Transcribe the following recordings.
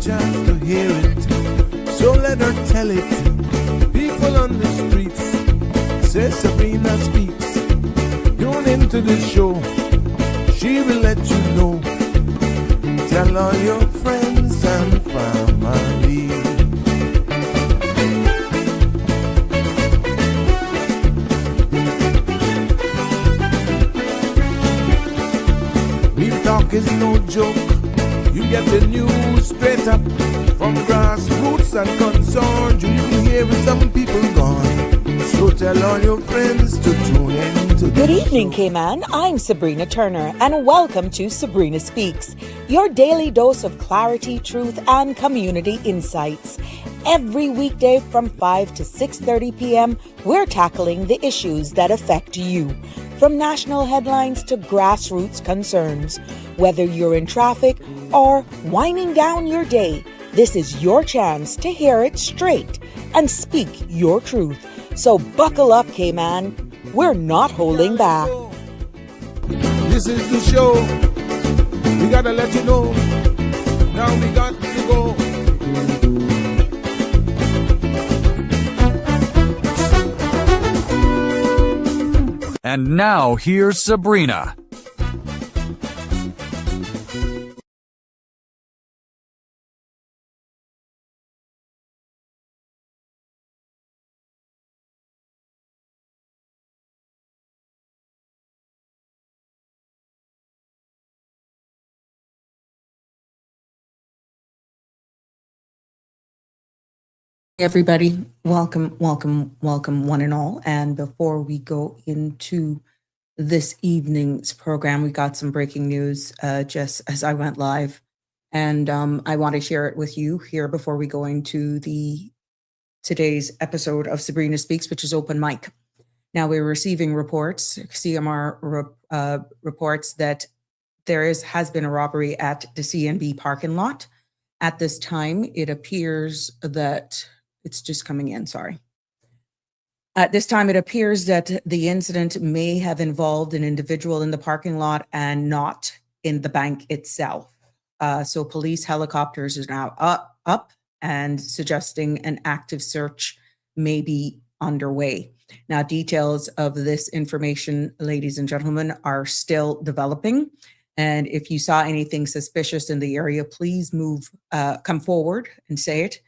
chance to hear it, so let her tell it. People on the streets say Sabrina speaks. Tune into the show, she will let you know. Tell all your friends and family. Real talk is no joke. You get the news straight up from grassroots and concerns. You can hear with some people gone. So tell all your friends to tune in to Good evening, Cayman. I'm Sabrina Turner, and welcome to Sabrina Speaks, your daily dose of clarity, truth, and community insights. Every weekday from 5 to 6:30 p.m., we're tackling the issues that affect you, from national headlines to grassroots concerns. Whether you're in traffic or winding down your day, this is your chance to hear it straight and speak your truth. So buckle up, Cayman. We're not holding back. This is the show. We gotta let you know. Now we got to go. And now here's Sabrina. Everybody, welcome, one and all. And before we go into this evening's program, we got some breaking news just as I went live. And I want to share it with you here before we go into today's episode of Sabrina Speaks, which is open mic. Now we're receiving reports, CMR reports that there has been a robbery at the CNB parking lot. At this time, it appears that it's just coming in, sorry. At this time, it appears that the incident may have involved an individual in the parking lot and not in the bank itself. So police helicopters are now up and suggesting an active search may be underway. Now, details of this information, ladies and gentlemen, are still developing. And if you saw anything suspicious in the area, please come forward and say it.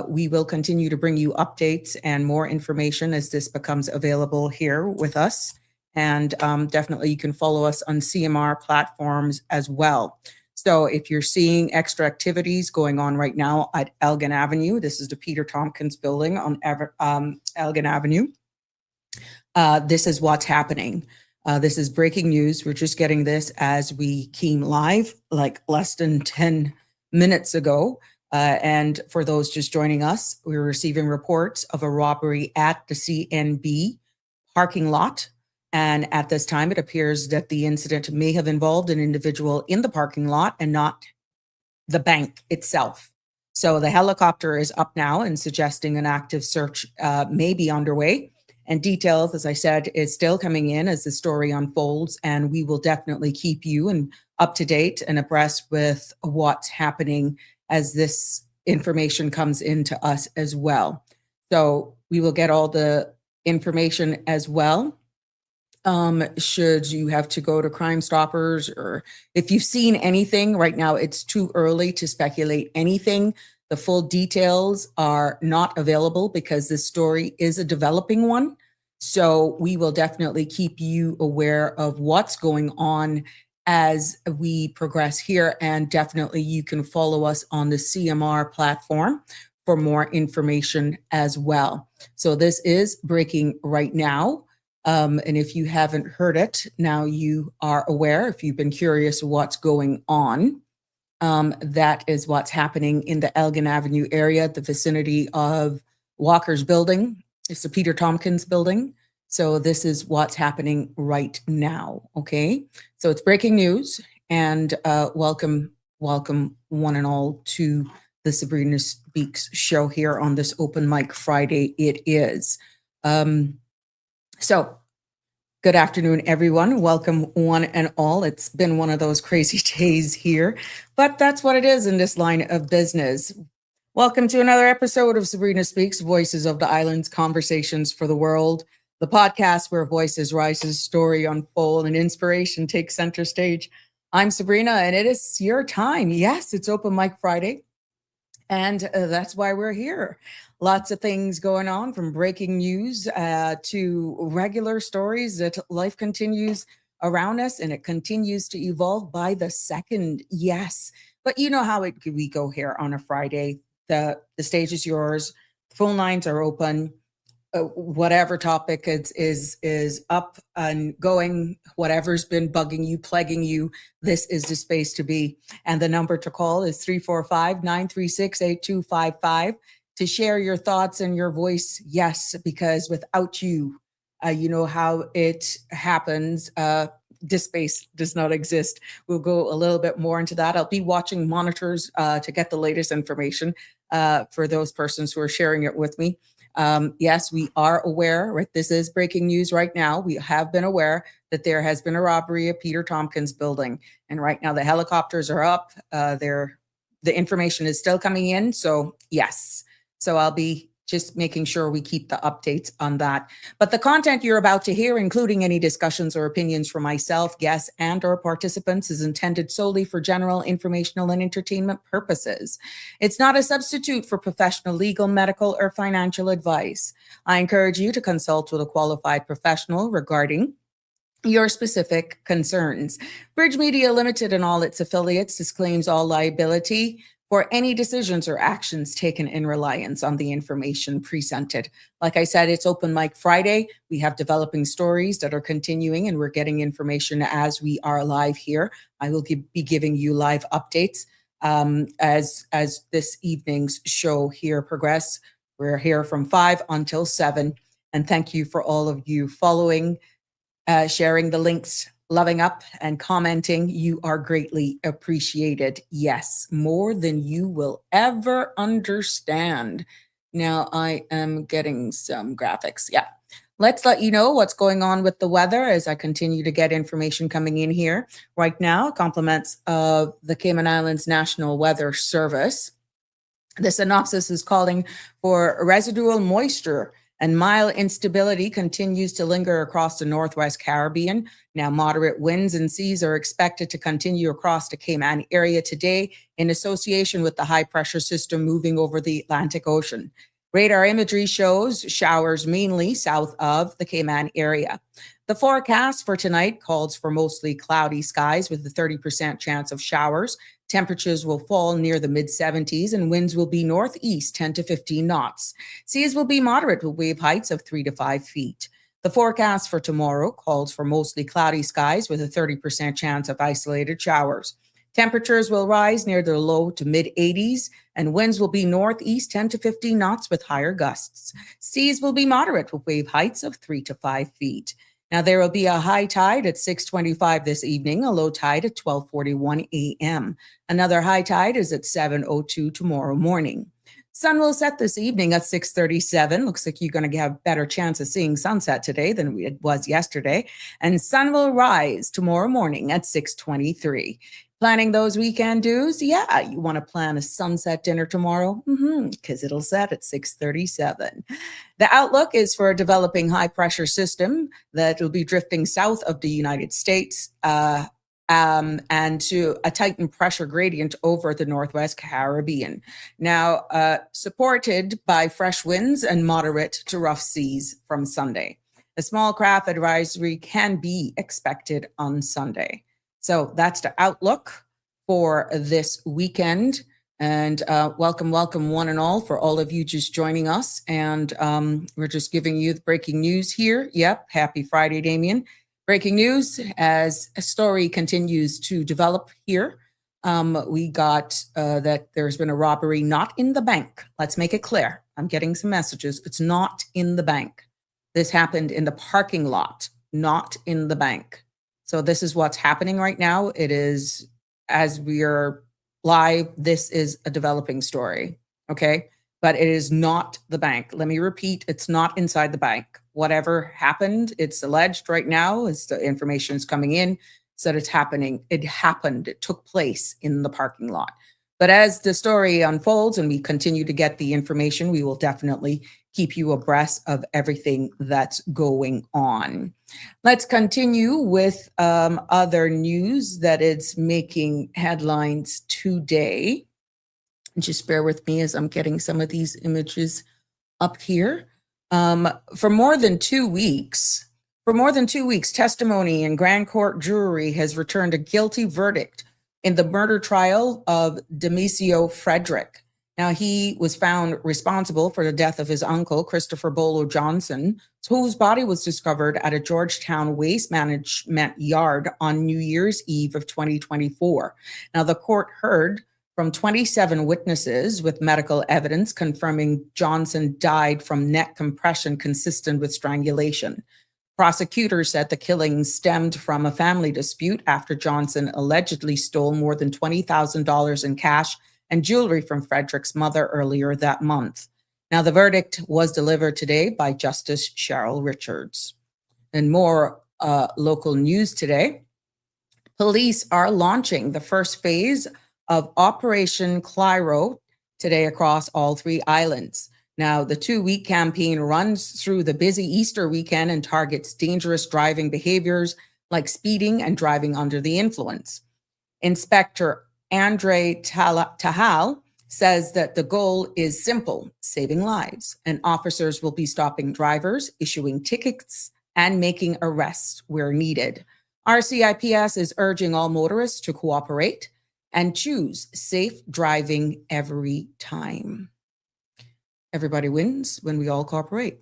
We will continue to bring you updates and more information as this becomes available here with us. And definitely you can follow us on CMR platforms as well. So if you're seeing extra activities going on right now at Elgin Avenue, this is the Peter Tompkins building on Elgin Avenue. This is what's happening. This is breaking news. We're just getting this as we came live like less than 10 minutes ago. And for those just joining us, we're receiving reports of a robbery at the CNB parking lot. And at this time, it appears that the incident may have involved an individual in the parking lot and not the bank itself. So the helicopter is up now and suggesting an active search may be underway. And details, as I said, is still coming in as the story unfolds. And we will definitely keep you up to date and abreast with what's happening as this information comes into us as well. So we will get all the information as well. Should you have to go to Crime Stoppers, or if you've seen anything right now, it's too early to speculate anything. The full details are not available because this story is a developing one. So we will definitely keep you aware of what's going on as we progress here. And definitely you can follow us on the CMR platform for more information as well. So this is breaking right now. And if you haven't heard it, now you are aware. If you've been curious what's going on, that is what's happening in the Elgin Avenue area, the vicinity of Walker's building. It's the Peter Tompkins building. So this is what's happening right now, okay? So it's breaking news, and welcome one and all to the Sabrina Speaks show here on this Open Mic Friday. It is. So Good afternoon, everyone. Welcome, one and all. It's been one of those crazy days here, but that's what it is in this line of business. Welcome to another episode of Sabrina Speaks, Voices of the Islands, Conversations for the World, the podcast where voices rises, story unfold, and inspiration takes center stage. I'm Sabrina, and it is your time. Yes, it's Open Mic Friday. And that's why we're here. Lots of things going on, from breaking news to regular stories that life continues around us, and it continues to evolve by the second. Yes. But you know how we go here on a Friday. The stage is yours. Phone lines are open. Whatever topic is up and going, whatever's been bugging you, plaguing you, this is the space to be. And the number to call is 345-936-8255 to share your thoughts and your voice. Yes, because without you, you know how it happens. This space does not exist. We'll go a little bit more into that. I'll be watching monitors to get the latest information for those persons who are sharing it with me. Yes, we are aware, right? This is breaking news right now. We have been aware that there has been a robbery at Peter Tompkins building. And right now the helicopters are up. The information is still coming in. So yes. So I'll be just making sure we keep the updates on that. But the content you're about to hear, including any discussions or opinions from myself, guests, and or participants, is intended solely for general, informational, and entertainment purposes. It's not a substitute for professional legal, medical, or financial advice. I encourage you to consult with a qualified professional regarding your specific concerns. Bridge Media Limited and all its affiliates disclaims all liability for any decisions or actions taken in reliance on the information presented. Like I said, it's Open Mic Friday. We have developing stories that are continuing, and we're getting information as we are live here. I will be giving you live updates as this evening's show here progress. We're here from 5 until 7. And thank you for all of you following, sharing the links, loving up, and commenting. You are greatly appreciated. Yes, more than you will ever understand. Now I am getting some graphics. Yeah. Let's let you know what's going on with the weather as I continue to get information coming in here. Right now, compliments of the Cayman Islands National Weather Service. The synopsis is calling for residual moisture and mild instability continues to linger across the Northwest Caribbean. Now, moderate winds and seas are expected to continue across the Cayman area today in association with the high pressure system moving over the Atlantic Ocean. Radar imagery shows showers mainly south of the Cayman area. The forecast for tonight calls for mostly cloudy skies with a 30% chance of showers. Temperatures will fall near the mid-70s and winds will be northeast 10 to 15 knots. Seas will be moderate with wave heights of 3 to 5 feet. The forecast for tomorrow calls for mostly cloudy skies with a 30% chance of isolated showers. Temperatures will rise near the low to mid-80s and winds will be northeast 10 to 15 knots with higher gusts. Seas will be moderate with wave heights of 3 to 5 feet. Now, there will be a high tide at 6:25 this evening, a low tide at 12:41 a.m. Another high tide is at 7:02 tomorrow morning. Sun will set this evening at 6:37. Looks like you're going to have a better chance of seeing sunset today than it was yesterday. And sun will rise tomorrow morning at 6:23. Planning those weekend do's? Yeah, you want to plan a sunset dinner tomorrow? Because it'll set at 6:37. The outlook is for a developing high pressure system that will be drifting south of the United States and to a tightened pressure gradient over the Northwest Caribbean. Now, supported by fresh winds and moderate to rough seas from Sunday. A small craft advisory can be expected on Sunday. So that's the outlook for this weekend. And welcome one and all, for all of you just joining us. And we're just giving you the breaking news here. Yep, happy Friday, Damien. Breaking news as a story continues to develop here. We got that there's been a robbery not in the bank. Let's make it clear. I'm getting some messages. It's not in the bank. This happened in the parking lot, not in the bank. So this is what's happening right now. It is, as we are live, this is a developing story, okay? But it is not the bank. Let me repeat, it's not inside the bank. whatever happened. It's alleged right now, as the information is coming in, so that it's happening. It happened. It took place in the parking lot. But as the story unfolds and we continue to get the information, we will definitely keep you abreast of everything that's going on. Let's continue with other news that is making headlines today. Just bear with me as I'm getting some of these images up here. For more than 2 weeks, testimony in Grand Court jury has returned a guilty verdict in the murder trial of Demisio Frederick. Now, he was found responsible for the death of his uncle, Christopher Bolo Johnson, whose body was discovered at a Georgetown waste management yard on New Year's Eve of 2024. Now, the court heard from 27 witnesses with medical evidence confirming Johnson died from neck compression consistent with strangulation. Prosecutors said the killings stemmed from a family dispute after Johnson allegedly stole more than $20,000 in cash and jewelry from Frederick's mother earlier that month. Now, the verdict was delivered today by Justice Cheryl Richards. And more local news today. Police are launching the first phase of Operation Clyro today across all 3 islands. Now, the 2-week campaign runs through the busy Easter weekend and targets dangerous driving behaviors like speeding and driving under the influence. Inspector Andre Tahal says that the goal is simple, saving lives, and officers will be stopping drivers, issuing tickets, and making arrests where needed. RCIPS is urging all motorists to cooperate and choose safe driving every time. Everybody wins when we all cooperate.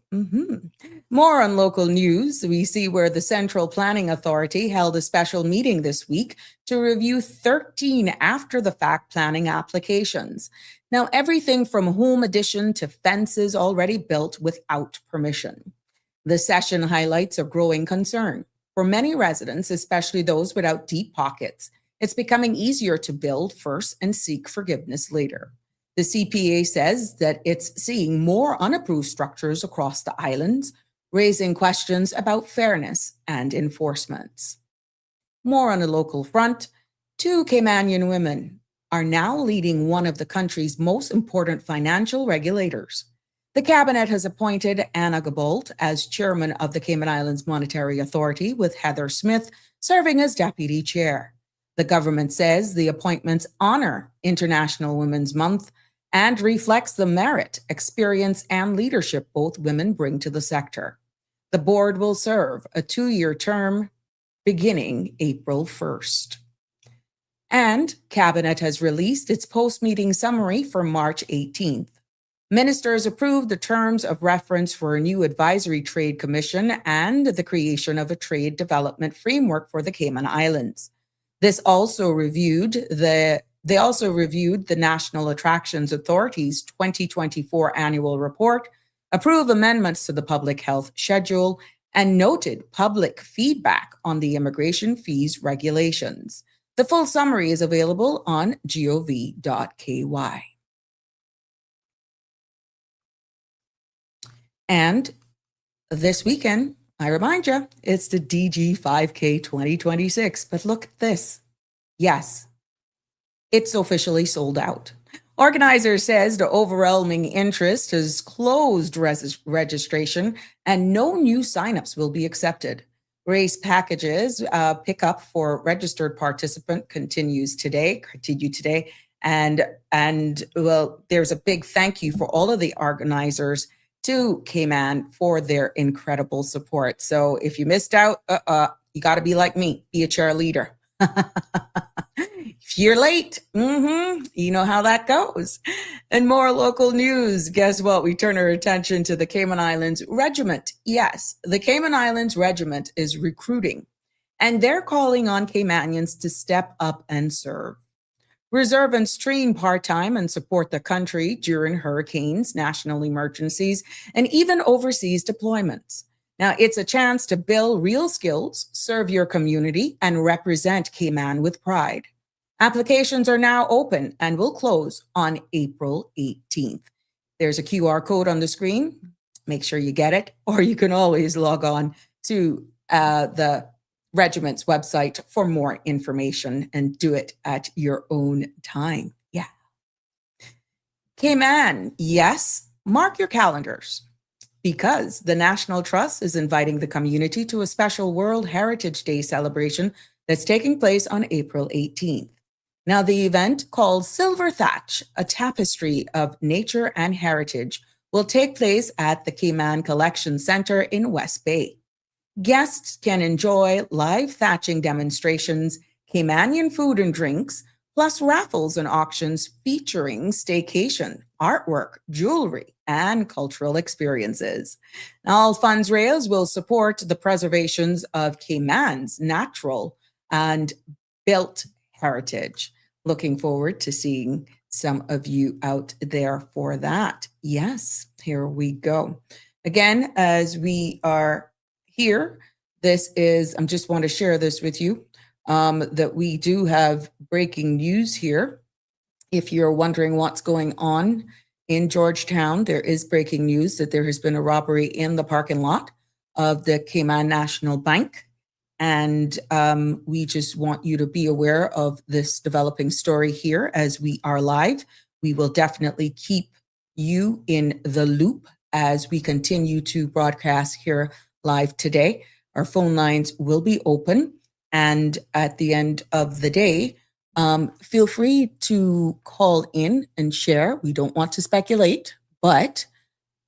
More on local news. We see where the Central Planning Authority held a special meeting this week to review 13 after-the-fact planning applications. Now, everything from home addition to fences already built without permission. The session highlights a growing concern. For many residents, especially those without deep pockets, it's becoming easier to build first and seek forgiveness later. The CPA says that it's seeing more unapproved structures across the islands, raising questions about fairness and enforcement. More on a local front, 2 Caymanian women are now leading one of the country's most important financial regulators. The cabinet has appointed Anna Gabolt as chairman of the Cayman Islands Monetary Authority, with Heather Smith serving as deputy chair. The government says the appointments honor International Women's Month and reflects the merit, experience, and leadership both women bring to the sector. The board will serve a 2-year term beginning April 1st. And Cabinet has released its post-meeting summary for March 18th. Ministers approved the terms of reference for a new advisory trade commission and the creation of a trade development framework for the Cayman Islands. They also reviewed the National Attractions Authority's 2024 annual report, approved amendments to the public health schedule, and noted public feedback on the immigration fees regulations. The full summary is available on gov.ky. And this weekend, I remind you, it's the DG 5K 2026. But look at this. Yes, it's officially sold out. Organizer says the overwhelming interest has closed registration and no new signups will be accepted. Race packages pickup for registered participant continue today. And well, there's a big thank you for all of the organizers to Cayman for their incredible support. So if you missed out, you got to be like me, be a cheerleader. If you're late, you know how that goes. And more local news. Guess what? We turn our attention to the Cayman Islands Regiment. Yes, the Cayman Islands Regiment is recruiting, and they're calling on Caymanians to step up and serve. Reservists train part-time and support the country during hurricanes, national emergencies, and even overseas deployments. Now, it's a chance to build real skills, serve your community, and represent Cayman with pride. Applications are now open and will close on April 18th. There's a QR code on the screen. make sure you get it, or you can always log on to the regiment's website for more information and do it at your own time. Yeah. Cayman, yes, mark your calendars, because the National Trust is inviting the community to a special World Heritage Day celebration that's taking place on April 18th. Now, the event, called Silver Thatch, a tapestry of nature and heritage, will take place at the Cayman Collection Center in West Bay. Guests can enjoy live thatching demonstrations, Caymanian food and drinks, plus raffles and auctions featuring staycation, artwork, jewelry, and cultural experiences. All funds raised will support the preservations of Cayman's natural and built heritage. Looking forward to seeing some of you out there for that. Yes, here we go. Again, as we are here, I just want to share this with you, that we do have breaking news here. If you're wondering what's going on in Georgetown, there is breaking news that there has been a robbery in the parking lot of the Cayman National Bank. And we just want you to be aware of this developing story here as we are live. We will definitely keep you in the loop as we continue to broadcast here live today. Our phone lines will be open. And at the end of the day, feel free to call in and share. We don't want to speculate, but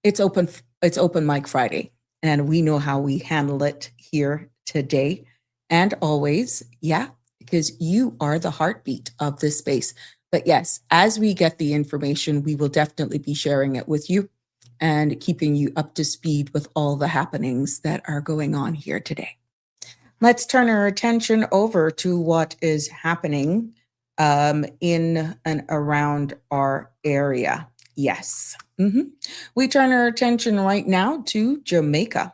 it's open mic Friday. And we know how we handle it here today and always. Yeah, because you are the heartbeat of this space. But yes, as we get the information, we will definitely be sharing it with you and keeping you up to speed with all the happenings that are going on here today. Let's turn our attention over to what is happening in and around our area. Yes. We turn our attention right now to Jamaica,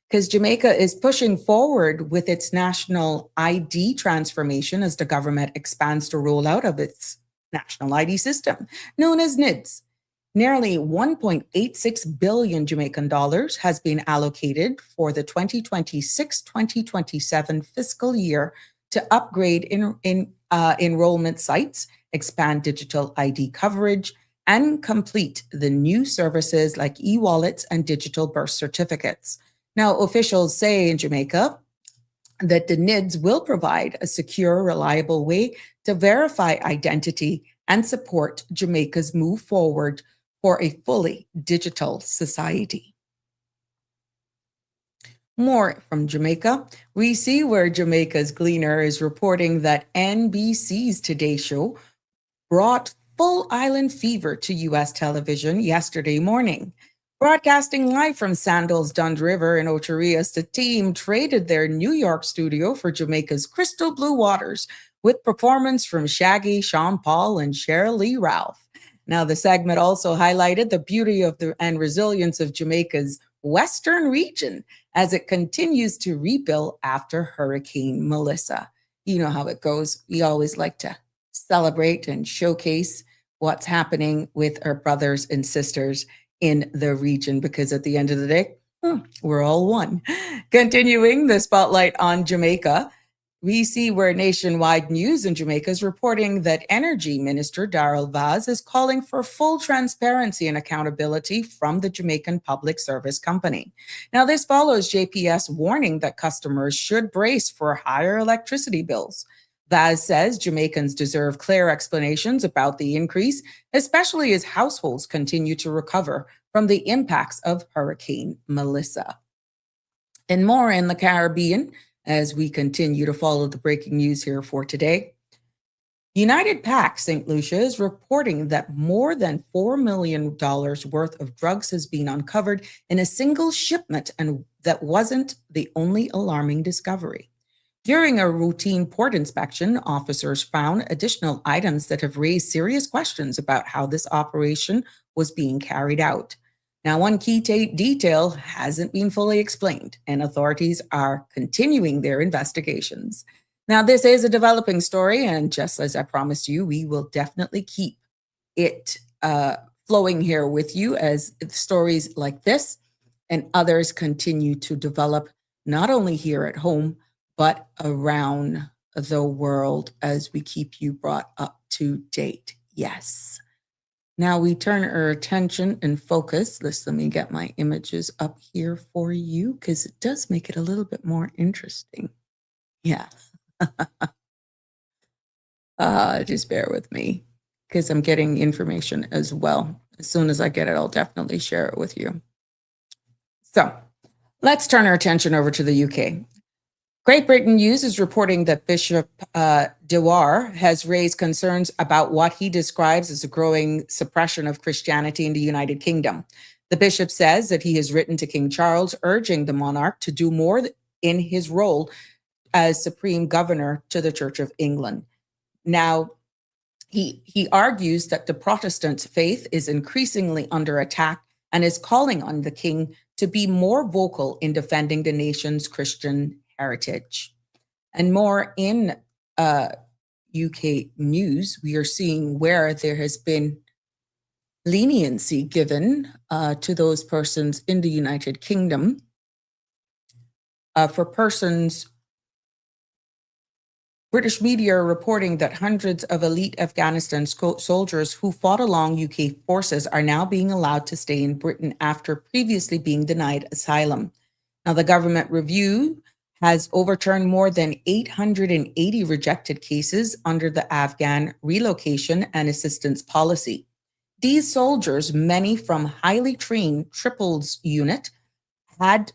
because Jamaica is pushing forward with its national ID transformation as the government expands the rollout of its national ID system, known as NIDS. Nearly 1.86 billion Jamaican dollars has been allocated for the 2026-2027 fiscal year to upgrade enrollment sites, expand digital ID coverage, and complete the new services like e-wallets and digital birth certificates. Now, officials say in Jamaica that the NIDS will provide a secure, reliable way to verify identity and support Jamaica's move forward for a fully digital society. More from Jamaica. We see where Jamaica's Gleaner is reporting that NBC's Today Show brought full island fever to U.S. television yesterday morning. Broadcasting live from Sandals Dund River in Ocho Rios, the team traded their New York studio for Jamaica's crystal blue waters with performance from Shaggy, Sean Paul, and Cheryl Lee Ralph. Now, the segment also highlighted the beauty of and resilience of Jamaica's western region as it continues to rebuild after Hurricane Melissa. You know how it goes. We always like to celebrate and showcase what's happening with our brothers and sisters in the region, because at the end of the day, we're all one. Continuing the spotlight on Jamaica, we see where Nationwide News in Jamaica is reporting that Energy Minister Darrell Vaz is calling for full transparency and accountability from the Jamaican Public Service Company. Now, this follows JPS warning that customers should brace for higher electricity bills. Vaz says Jamaicans deserve clear explanations about the increase, especially as households continue to recover from the impacts of Hurricane Melissa. And more in the Caribbean, as we continue to follow the breaking news here for today. United Pack St. Lucia is reporting that more than $4 million worth of drugs has been uncovered in a single shipment, and that wasn't the only alarming discovery. During a routine port inspection, officers found additional items that have raised serious questions about how this operation was being carried out. Now, one key detail hasn't been fully explained, and authorities are continuing their investigations. Now, this is a developing story, and just as I promised you, we will definitely keep it flowing here with you as stories like this and others continue to develop not only here at home, but around the world as we keep you brought up to date. Yes. Now we turn our attention and focus. Let me get my images up here for you because it does make it a little bit more interesting. Yeah. Just bear with me because I'm getting information as well. As soon as I get it, I'll definitely share it with you. So let's turn our attention over to the UK. Great Britain News is reporting that Bishop Dewar has raised concerns about what he describes as a growing suppression of Christianity in the United Kingdom. The bishop says that he has written to King Charles urging the monarch to do more in his role as supreme governor to the Church of England. Now, he argues that the Protestant faith is increasingly under attack and is calling on the king to be more vocal in defending the nation's Christian heritage. And more in UK news, we are seeing where there has been leniency given to those persons in the United Kingdom for persons. British media are reporting that hundreds of elite Afghanistan soldiers who fought along UK forces are now being allowed to stay in Britain after previously being denied asylum. Now, the government review has overturned more than 880 rejected cases under the Afghan relocation and assistance policy. These soldiers, many from highly trained Triples unit, had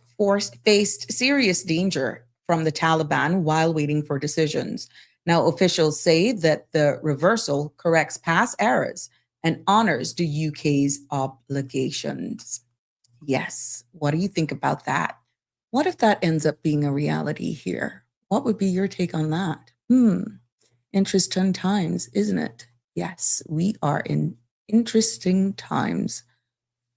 faced serious danger from the Taliban while waiting for decisions. Now, officials say that the reversal corrects past errors and honors the UK's obligations. Yes, what do you think about that? What if that ends up being a reality here? What would be your take on that? Interesting times, isn't it? Yes, we are in interesting times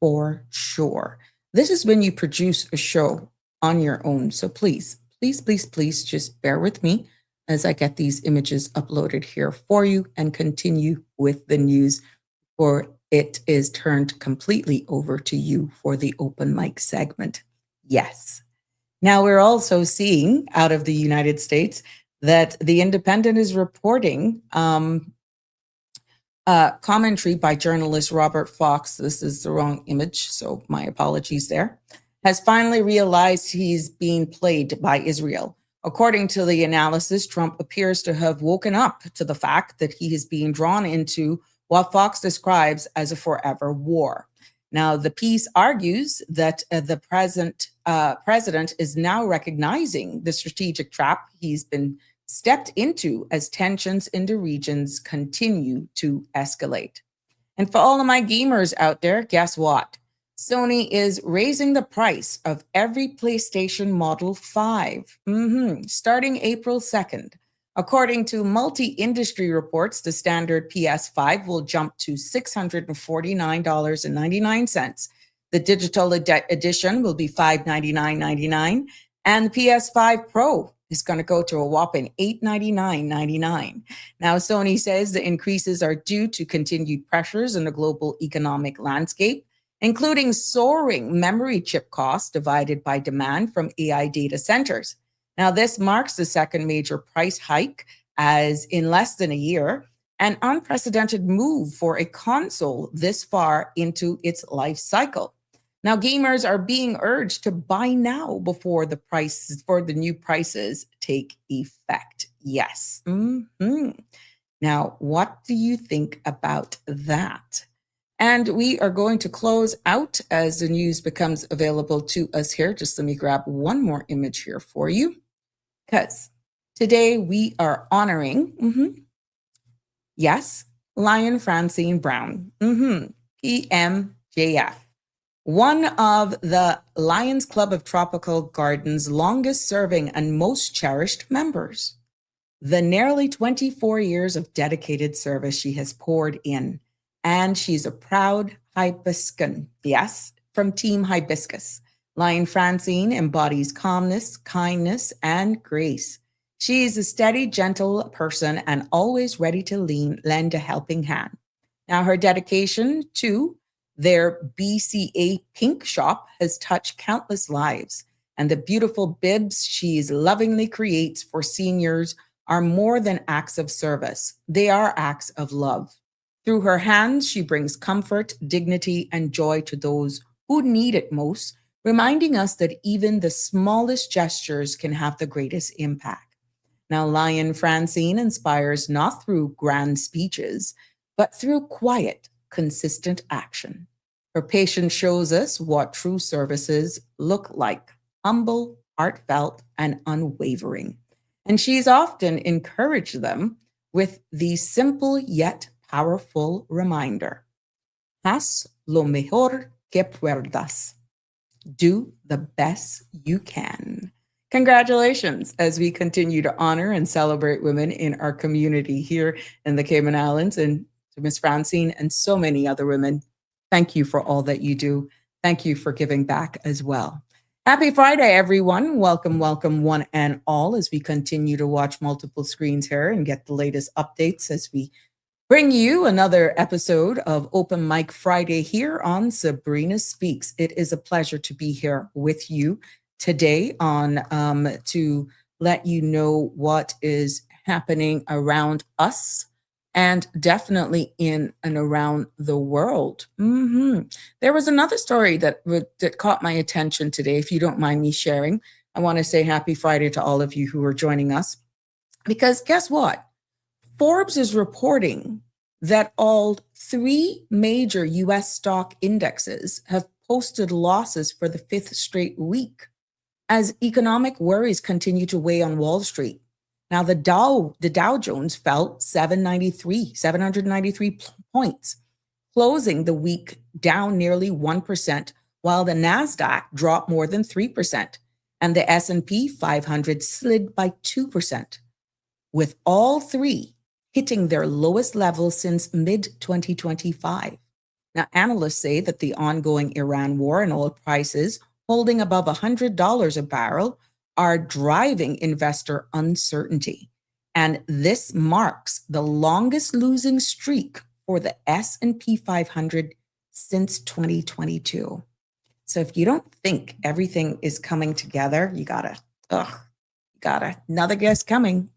for sure. This is when you produce a show on your own. So please just bear with me as I get these images uploaded here for you and continue with the news, for it is turned completely over to you for the open mic segment. Yes. Now, we're also seeing out of the United States that The Independent is reporting commentary by journalist Robert Fox. This is the wrong image, so my apologies there. Has finally realized he's being played by Israel. According to the analysis, Trump appears to have woken up to the fact that he is being drawn into what Fox describes as a forever war. Now, the piece argues that the president is now recognizing the strategic trap he's been stepped into as tensions in the regions continue to escalate. And for all of my gamers out there, guess what? Sony is raising the price of every PlayStation Model 5 starting April 2nd. According to multi-industry reports, the standard PS5 will jump to $649.99. The digital edition will be $599.99, and the PS5 Pro is going to go to a whopping $899.99. Now, Sony says the increases are due to continued pressures in the global economic landscape, including soaring memory chip costs divided by demand from AI data centers. Now, this marks the second major price hike as in less than a year, an unprecedented move for a console this far into its life cycle. Now, gamers are being urged to buy now before the new prices take effect. Yes. Now, what do you think about that? And we are going to close out as the news becomes available to us here. Just let me grab one more image here for you, because today we are honoring, yes, Lion Francine Brown, PMJF, one of the Lions Club of Tropical Gardens' longest serving and most cherished members. The nearly 24 years of dedicated service she has poured in. And she's a proud hibiscan, yes, from Team Hibiscus. Lion Francine embodies calmness, kindness, and grace. She is a steady, gentle person and always ready to lend a helping hand. Now, her dedication to Their BCA Pink shop has touched countless lives, and the beautiful bibs she lovingly creates for seniors are more than acts of service. They are acts of love. Through her hands, she brings comfort, dignity, and joy to those who need it most, reminding us that even the smallest gestures can have the greatest impact. Now, Lion Francine inspires not through grand speeches, but through quiet, consistent action. Her patience shows us what true services look like: humble, heartfelt, and unwavering. And she's often encouraged them with the simple yet powerful reminder: haz lo mejor que puedas. Do the best you can. Congratulations as we continue to honor and celebrate women in our community here in the Cayman Islands, and to Miss Francine and so many other women. Thank you for all that you do. Thank you for giving back as well. Happy Friday, everyone. Welcome, welcome, one and all, as we continue to watch multiple screens here and get the latest updates as we bring you another episode of Open Mic Friday here on Sabrina Speaks. It is a pleasure to be here with you today on to let you know what is happening around us and definitely in and around the world. There was another story that caught my attention today, if you don't mind me sharing. I want to say happy Friday to all of you who are joining us, because guess what? Forbes is reporting that all three major U.S. stock indexes have posted losses for the fifth straight week as economic worries continue to weigh on Wall Street. Now, the Dow Jones fell 793 points, closing the week down nearly 1%, while the NASDAQ dropped more than 3%, and the S&P 500 slid by 2%, with all three hitting their lowest level since mid-2025. Now, analysts say that the ongoing Iran war and oil prices holding above $100 a barrel are driving investor uncertainty. And this marks the longest losing streak for the S&P 500 since 2022. So if you don't think everything is coming together, you gotta another guest coming.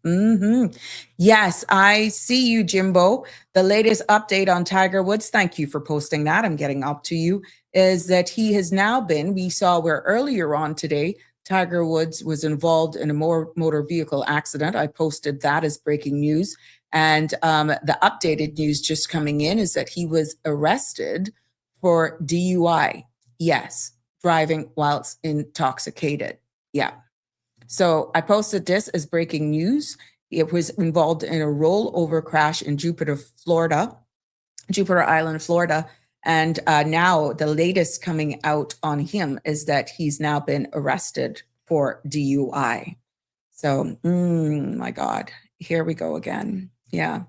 Yes, I see you, Jimbo. The latest update on Tiger Woods, thank you for posting that. I'm getting up to you, is that he has now been, we saw where earlier on today, Tiger Woods was involved in a motor vehicle accident. I posted that as breaking news. And the updated news just coming in is that he was arrested for DUI. Yes, driving whilst intoxicated. Yeah. So I posted this as breaking news. It was involved in a rollover crash in Jupiter Island, Florida. And now the latest coming out on him is that he's now been arrested for DUI. So, my God, here we go again. Yeah.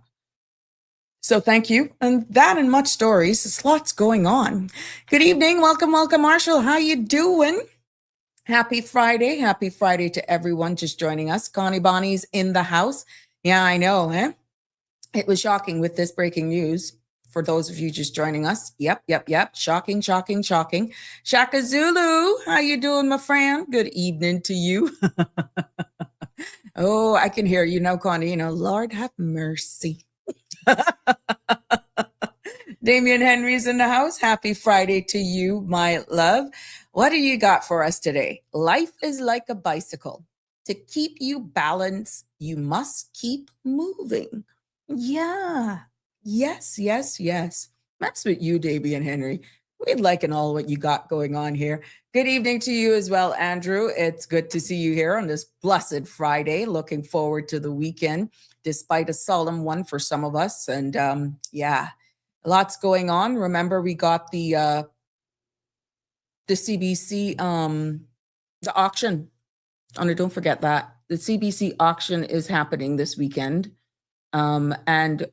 So thank you. And that and much stories. There's lots going on. Good evening. Welcome, Marshall. How you doing? Happy Friday to everyone just joining us. Connie Bonnie's in the house. Yeah, I know, eh? It was shocking with this breaking news for those of you just joining us. Yep. Shocking. Shaka Zulu, how you doing, my friend? Good evening to you. Oh, I can hear you now, Connie. Lord have mercy. Damian Henry's in the house. Happy Friday to you, my love. What do you got for us today? Life is like a bicycle. To keep you balanced, you must keep moving. Yeah. Yes. That's what you, Damian Henry. We'd like and all what you got going on here. Good evening to you as well, Andrew. It's good to see you here on this blessed Friday. Looking forward to the weekend, despite a solemn one for some of us. And lots going on. Remember, we got the CBC, the auction. Oh, don't forget that. The CBC auction is happening this weekend. And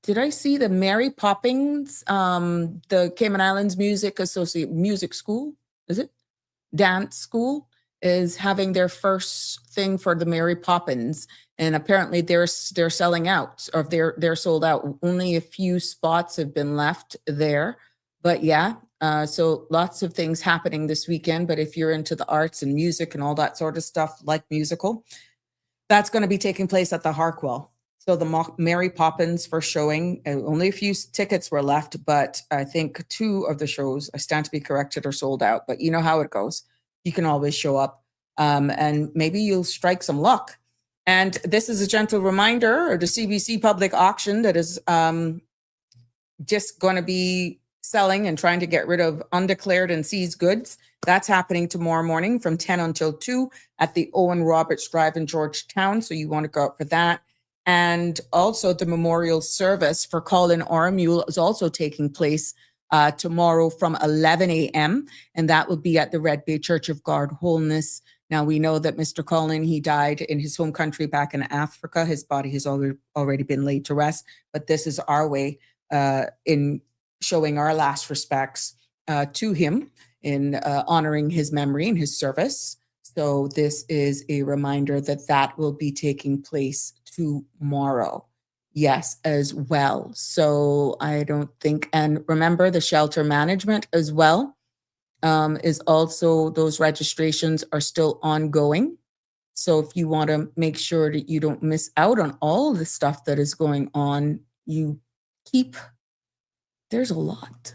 did I see the Mary Poppins, the Cayman Islands Music School, is it? Dance School is having their first thing for the Mary Poppins. And apparently they're selling out, or they're sold out. Only a few spots have been left there. But yeah, so lots of things happening this weekend. But if you're into the arts and music and all that sort of stuff, like musical, that's going to be taking place at the Harkwell. So the Mary Poppins first showing, only a few tickets were left, but I think 2 of the shows, I stand to be corrected, are sold out. But you know how it goes. You can always show up, and maybe you'll strike some luck. And this is a gentle reminder, or the CBC public auction that is just going to be selling and trying to get rid of undeclared and seized goods. That's happening tomorrow morning from 10 until 2 at the Owen Roberts Drive in Georgetown. So you want to go out for that. And also the memorial service for Colin Oramule is also taking place tomorrow from 11 a.m. And that will be at the Red Bay Church of God Wholeness. Now, we know that Mr. Colin, he died in his home country back in Africa. His body has already been laid to rest. But this is our way in showing our last respects to him, in honoring his memory and his service. So this is a reminder that that will be taking place tomorrow. Yes, as well. So I don't think, and remember the shelter management as well is also, those registrations are still ongoing. So if you want to make sure that you don't miss out on all the stuff that is going on, you keep, there's a lot.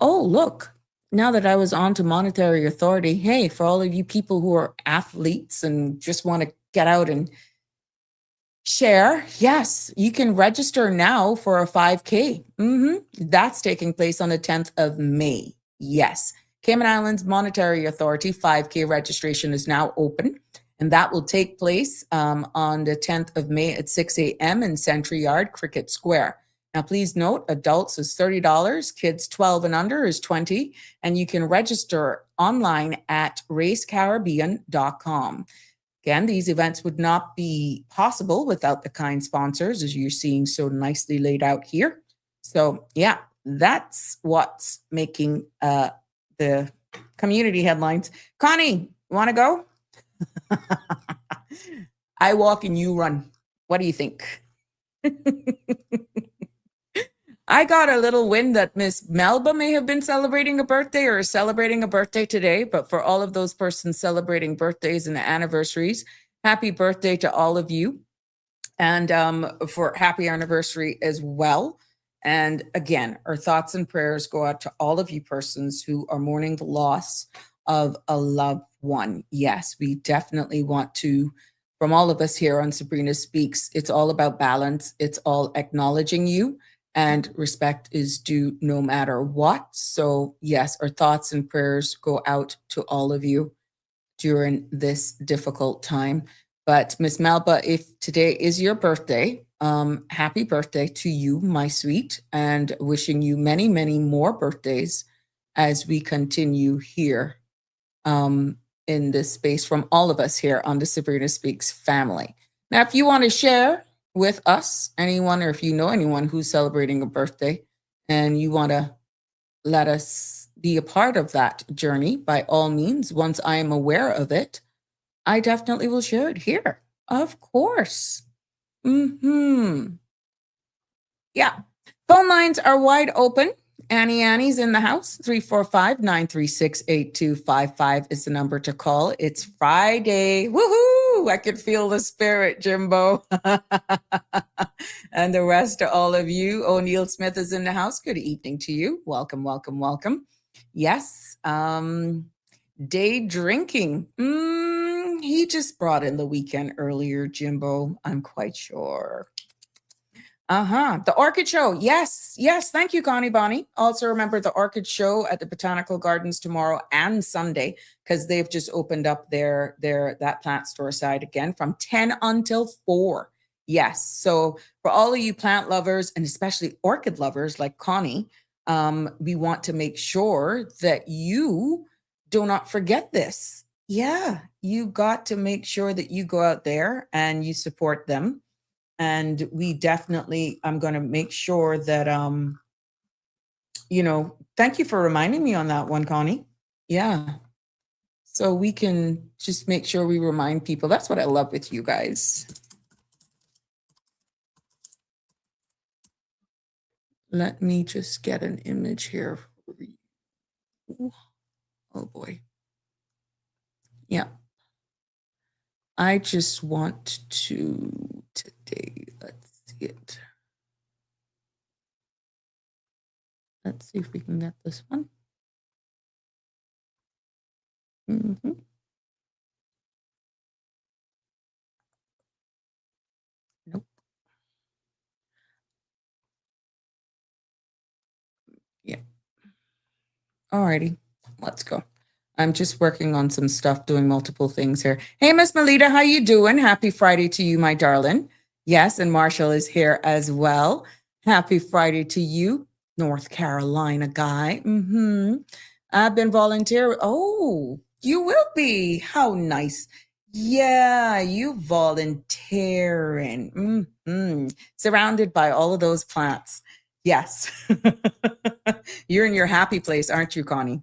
Oh, look, now that I was on to monetary authority, hey, for all of you people who are athletes and just want to get out and share, yes, you can register now for a 5K. That's taking place on the 10th of May. Yes. Cayman Islands Monetary Authority 5K registration is now open, and that will take place on the 10th of May at 6 a.m. in Century Yard, Cricket Square. Now, please note, adults is $30, kids 12 and under is $20, and you can register online at racecaribbean.com. Again, these events would not be possible without the kind sponsors, as you're seeing so nicely laid out here. So, yeah, that's what's making the community headlines. Connie, want to go? I walk and you run. What do you think? I got a little wind that Miss Melba may have been celebrating a birthday or celebrating a birthday today. But for all of those persons celebrating birthdays and anniversaries, happy birthday to all of you. And for happy anniversary as well. And again, our thoughts and prayers go out to all of you persons who are mourning the loss of a loved one. Yes, we definitely want to, from all of us here on Sabrina Speaks, it's all about balance. It's all acknowledging you. And respect is due no matter what. So yes, our thoughts and prayers go out to all of you during this difficult time. But Miss Melba, if today is your birthday, happy birthday to you, my sweet, and wishing you many, many more birthdays as we continue here in this space from all of us here on the Sabrina Speaks family. Now, if you want to share with us, anyone, or if you know anyone who's celebrating a birthday and you want to let us be a part of that journey, by all means, once I am aware of it, I definitely will share it here. Of course. Yeah. Phone lines are wide open. Annie's in the house. 345-936-8255 is the number to call. It's Friday. Woohoo! I could feel the spirit, Jimbo. And the rest of all of you. O'Neill Smith is in the house. Good evening to you. Welcome, welcome, welcome. Yes. Day drinking. He just brought in the weekend earlier, Jimbo. I'm quite sure. The Orchid Show. Yes. Thank you, Connie Bonnie. Also remember the Orchid Show at the Botanical Gardens tomorrow and Sunday, because they've just opened up that plant store side again from 10 until 4. Yes. So for all of you plant lovers and especially orchid lovers like Connie, we want to make sure that you do not forget this. Yeah, you got to make sure that you go out there and you support them. And we definitely, I'm going to make sure that, thank you for reminding me on that one, Connie. Yeah. So we can just make sure we remind people. That's what I love with you guys. Let me just get an image here Oh boy. Yeah. I just want to today. Let's see it. Let's see if we can get this one. Mhm. Nope. Yeah. Alrighty. Let's go. I'm just working on some stuff, doing multiple things here. Hey, Miss Melita, how you doing? Happy Friday to you, my darling. Yes, and Marshall is here as well. Happy Friday to you, North Carolina guy. I've been volunteering. Oh, you will be. How nice. Yeah, you volunteering. Surrounded by all of those plants. Yes. You're in your happy place, aren't you, Connie?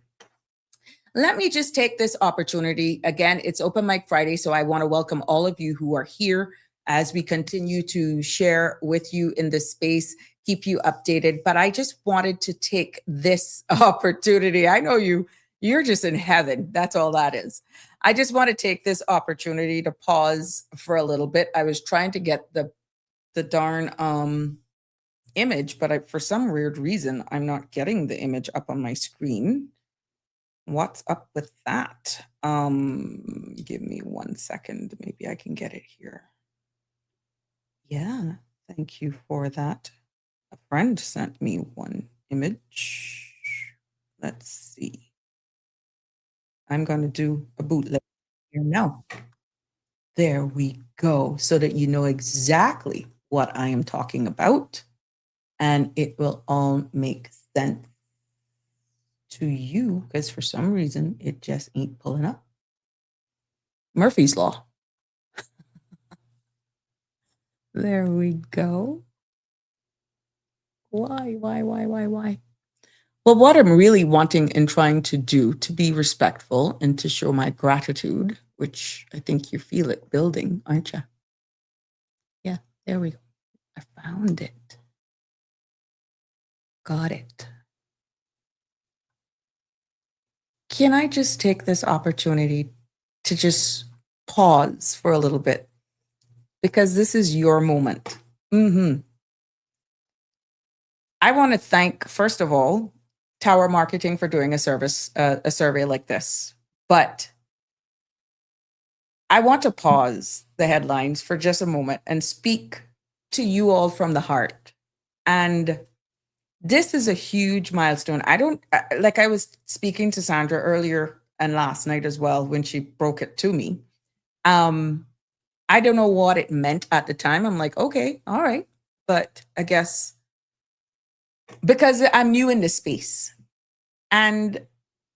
Let me just take this opportunity. Again, it's Open Mic Friday, so I want to welcome all of you who are here as we continue to share with you in this space, keep you updated. But I just wanted to take this opportunity. I know you're just in heaven. That's all that is. I just want to take this opportunity to pause for a little bit. I was trying to get the darn image, but for some weird reason, I'm not getting the image up on my screen. What's up with that? Give me 1 second. Maybe I can get it here. Yeah, thank you for that. A friend sent me one image. Let's see. I'm going to do a bootleg here now. There we go, so that you know exactly what I am talking about, and it will all make sense to you, because for some reason it just ain't pulling up. Murphy's Law. There we go. Why? Well, what I'm really wanting and trying to do to be respectful and to show my gratitude, which I think you feel it building, aren't you? Yeah, there we go. I found it. Got it. Can I just take this opportunity to just pause for a little bit? Because this is your moment. I want to thank, first of all, Tower Marketing for doing a survey like this. But I want to pause the headlines for just a moment and speak to you all from the heart. And this is a huge milestone. I was speaking to Sandra earlier and last night as well when she broke it to me. I don't know what it meant at the time. I'm like, okay, all right. But I guess because I'm new in this space, and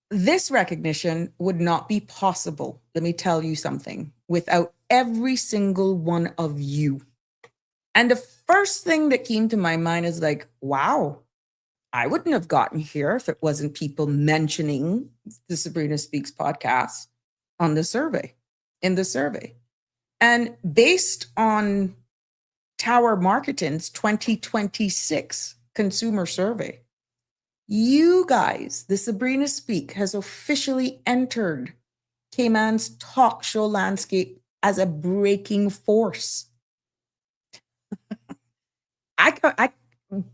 this recognition would not be possible, let me tell you something, without every single one of you. And the first thing that came to my mind is like, wow, I wouldn't have gotten here if it wasn't people mentioning the Sabrina Speaks podcast on the survey, in the survey. And based on Tower Marketing's 2026 consumer survey, you guys, the Sabrina Speak has officially entered Cayman's talk show landscape as a breaking force.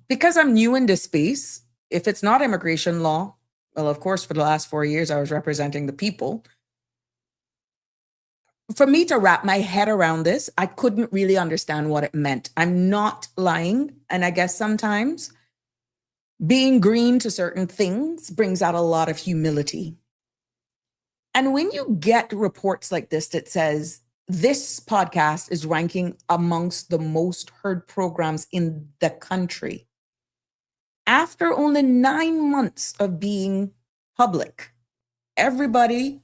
Because I'm new in this space, if it's not immigration law, well, of course, for the last 4 years, I was representing the people. For me to wrap my head around this, I couldn't really understand what it meant. I'm not lying. And I guess sometimes being green to certain things brings out a lot of humility. And when you get reports like this that says this podcast is ranking amongst the most heard programs in the country, after only 9 months of being public, everybody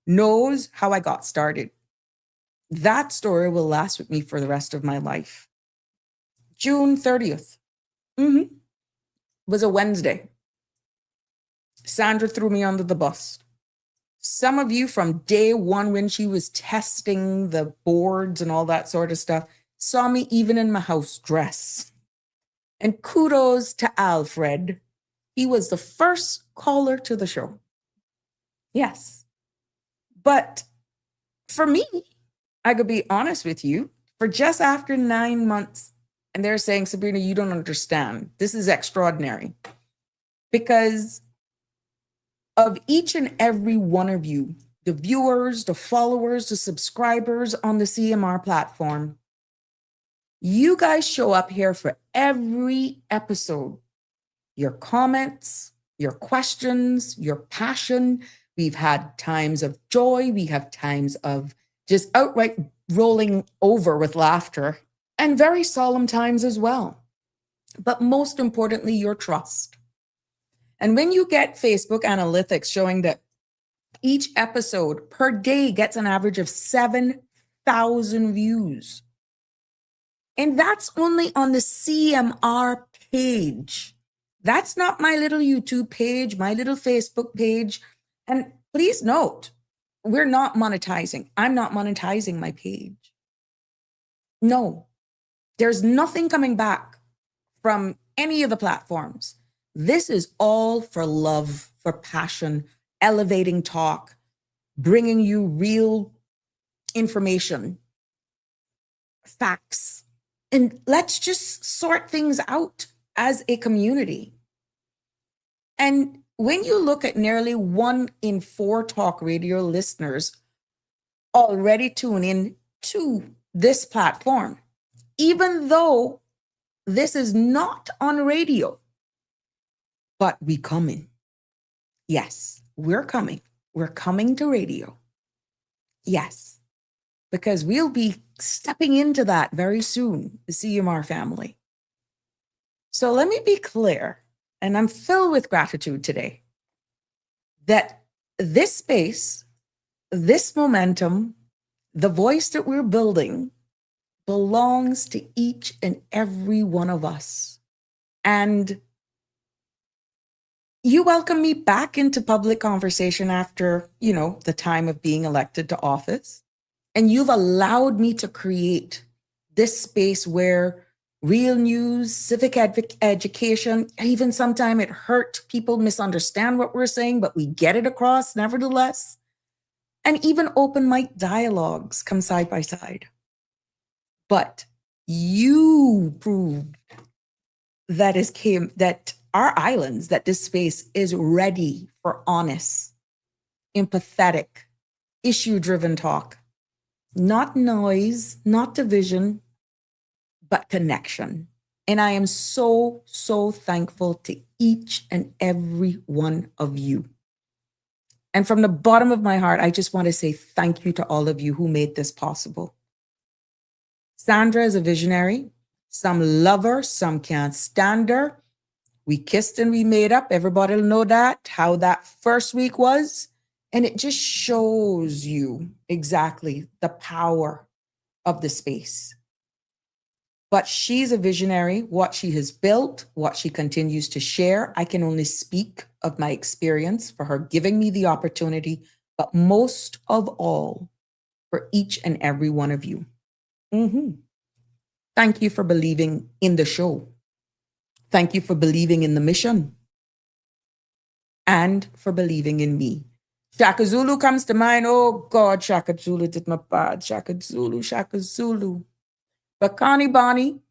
knows how I got started. That story will last with me for the rest of my life. June 30th was a Wednesday. Sandra threw me under the bus. Some of you from day one, when she was testing the boards and all that sort of stuff, saw me even in my house dress. And kudos to Alfred. He was the first caller to the show. Yes. But for me, I could be honest with you, for just after 9 months, and they're saying, Sabrina, you don't understand. This is extraordinary. Because of each and every one of you, the viewers, the followers, the subscribers on the CMR platform, you guys show up here for every episode. Your comments, your questions, your passion. We've had times of joy. We have times of just outright rolling over with laughter, and very solemn times as well. But most importantly, your trust. And when you get Facebook analytics showing that each episode per day gets an average of 7,000 views, and that's only on the CMR page. That's not my little YouTube page, my little Facebook page. And please note, we're not monetizing. I'm not monetizing my page. No, there's nothing coming back from any of the platforms. This is all for love, for passion, elevating talk, bringing you real information, facts. And let's just sort things out as a community. And when you look at nearly 1 in 4 talk radio listeners already tune in to this platform, even though this is not on radio, but we coming. Yes, we're coming. We're coming to radio. Yes, because we'll be stepping into that very soon, the CMR family. So let me be clear, and I'm filled with gratitude today, that this space, this momentum, the voice that we're building belongs to each and every one of us. And you welcome me back into public conversation after, the time of being elected to office. And you've allowed me to create this space where real news, civic education, even sometimes it hurt people misunderstand what we're saying, but we get it across nevertheless. And even open mic dialogues come side by side. But you proved that our islands, that this space is ready for honest, empathetic, issue-driven talk. Not noise, not division, but connection. And I am so, so thankful to each and every one of you. And from the bottom of my heart, I just want to say thank you to all of you who made this possible. Sandra is a visionary. Some love her, some can't stand her. We kissed and we made up. Everybody will know that, how that first week was. And it just shows you exactly the power of the space. But she's a visionary. What she has built, what she continues to share, I can only speak of my experience for her giving me the opportunity, but most of all, for each and every one of you. Thank you for believing in the show. Thank you for believing in the mission. And for believing in me. Shaka Zulu comes to mind. Oh God, Shaka Zulu did my bad. Shaka Zulu, Shaka Zulu. But Connie Bonnie,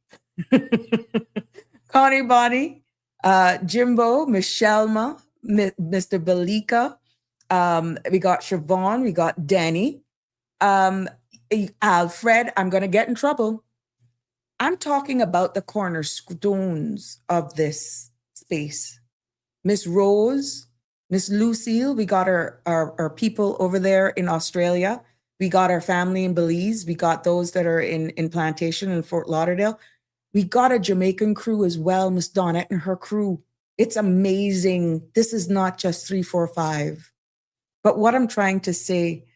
Jimbo, Michelma, Mr. Balika, we got Siobhan, we got Danny, Alfred, I'm going to get in trouble. I'm talking about the cornerstones of this space. Miss Rose, Miss Lucille, we got our people over there in Australia. We got our family in Belize. We got those that are in Plantation in Fort Lauderdale. We got a Jamaican crew as well, Miss Donette and her crew. It's amazing. This is not just 3, 4, 5. But what I'm trying to say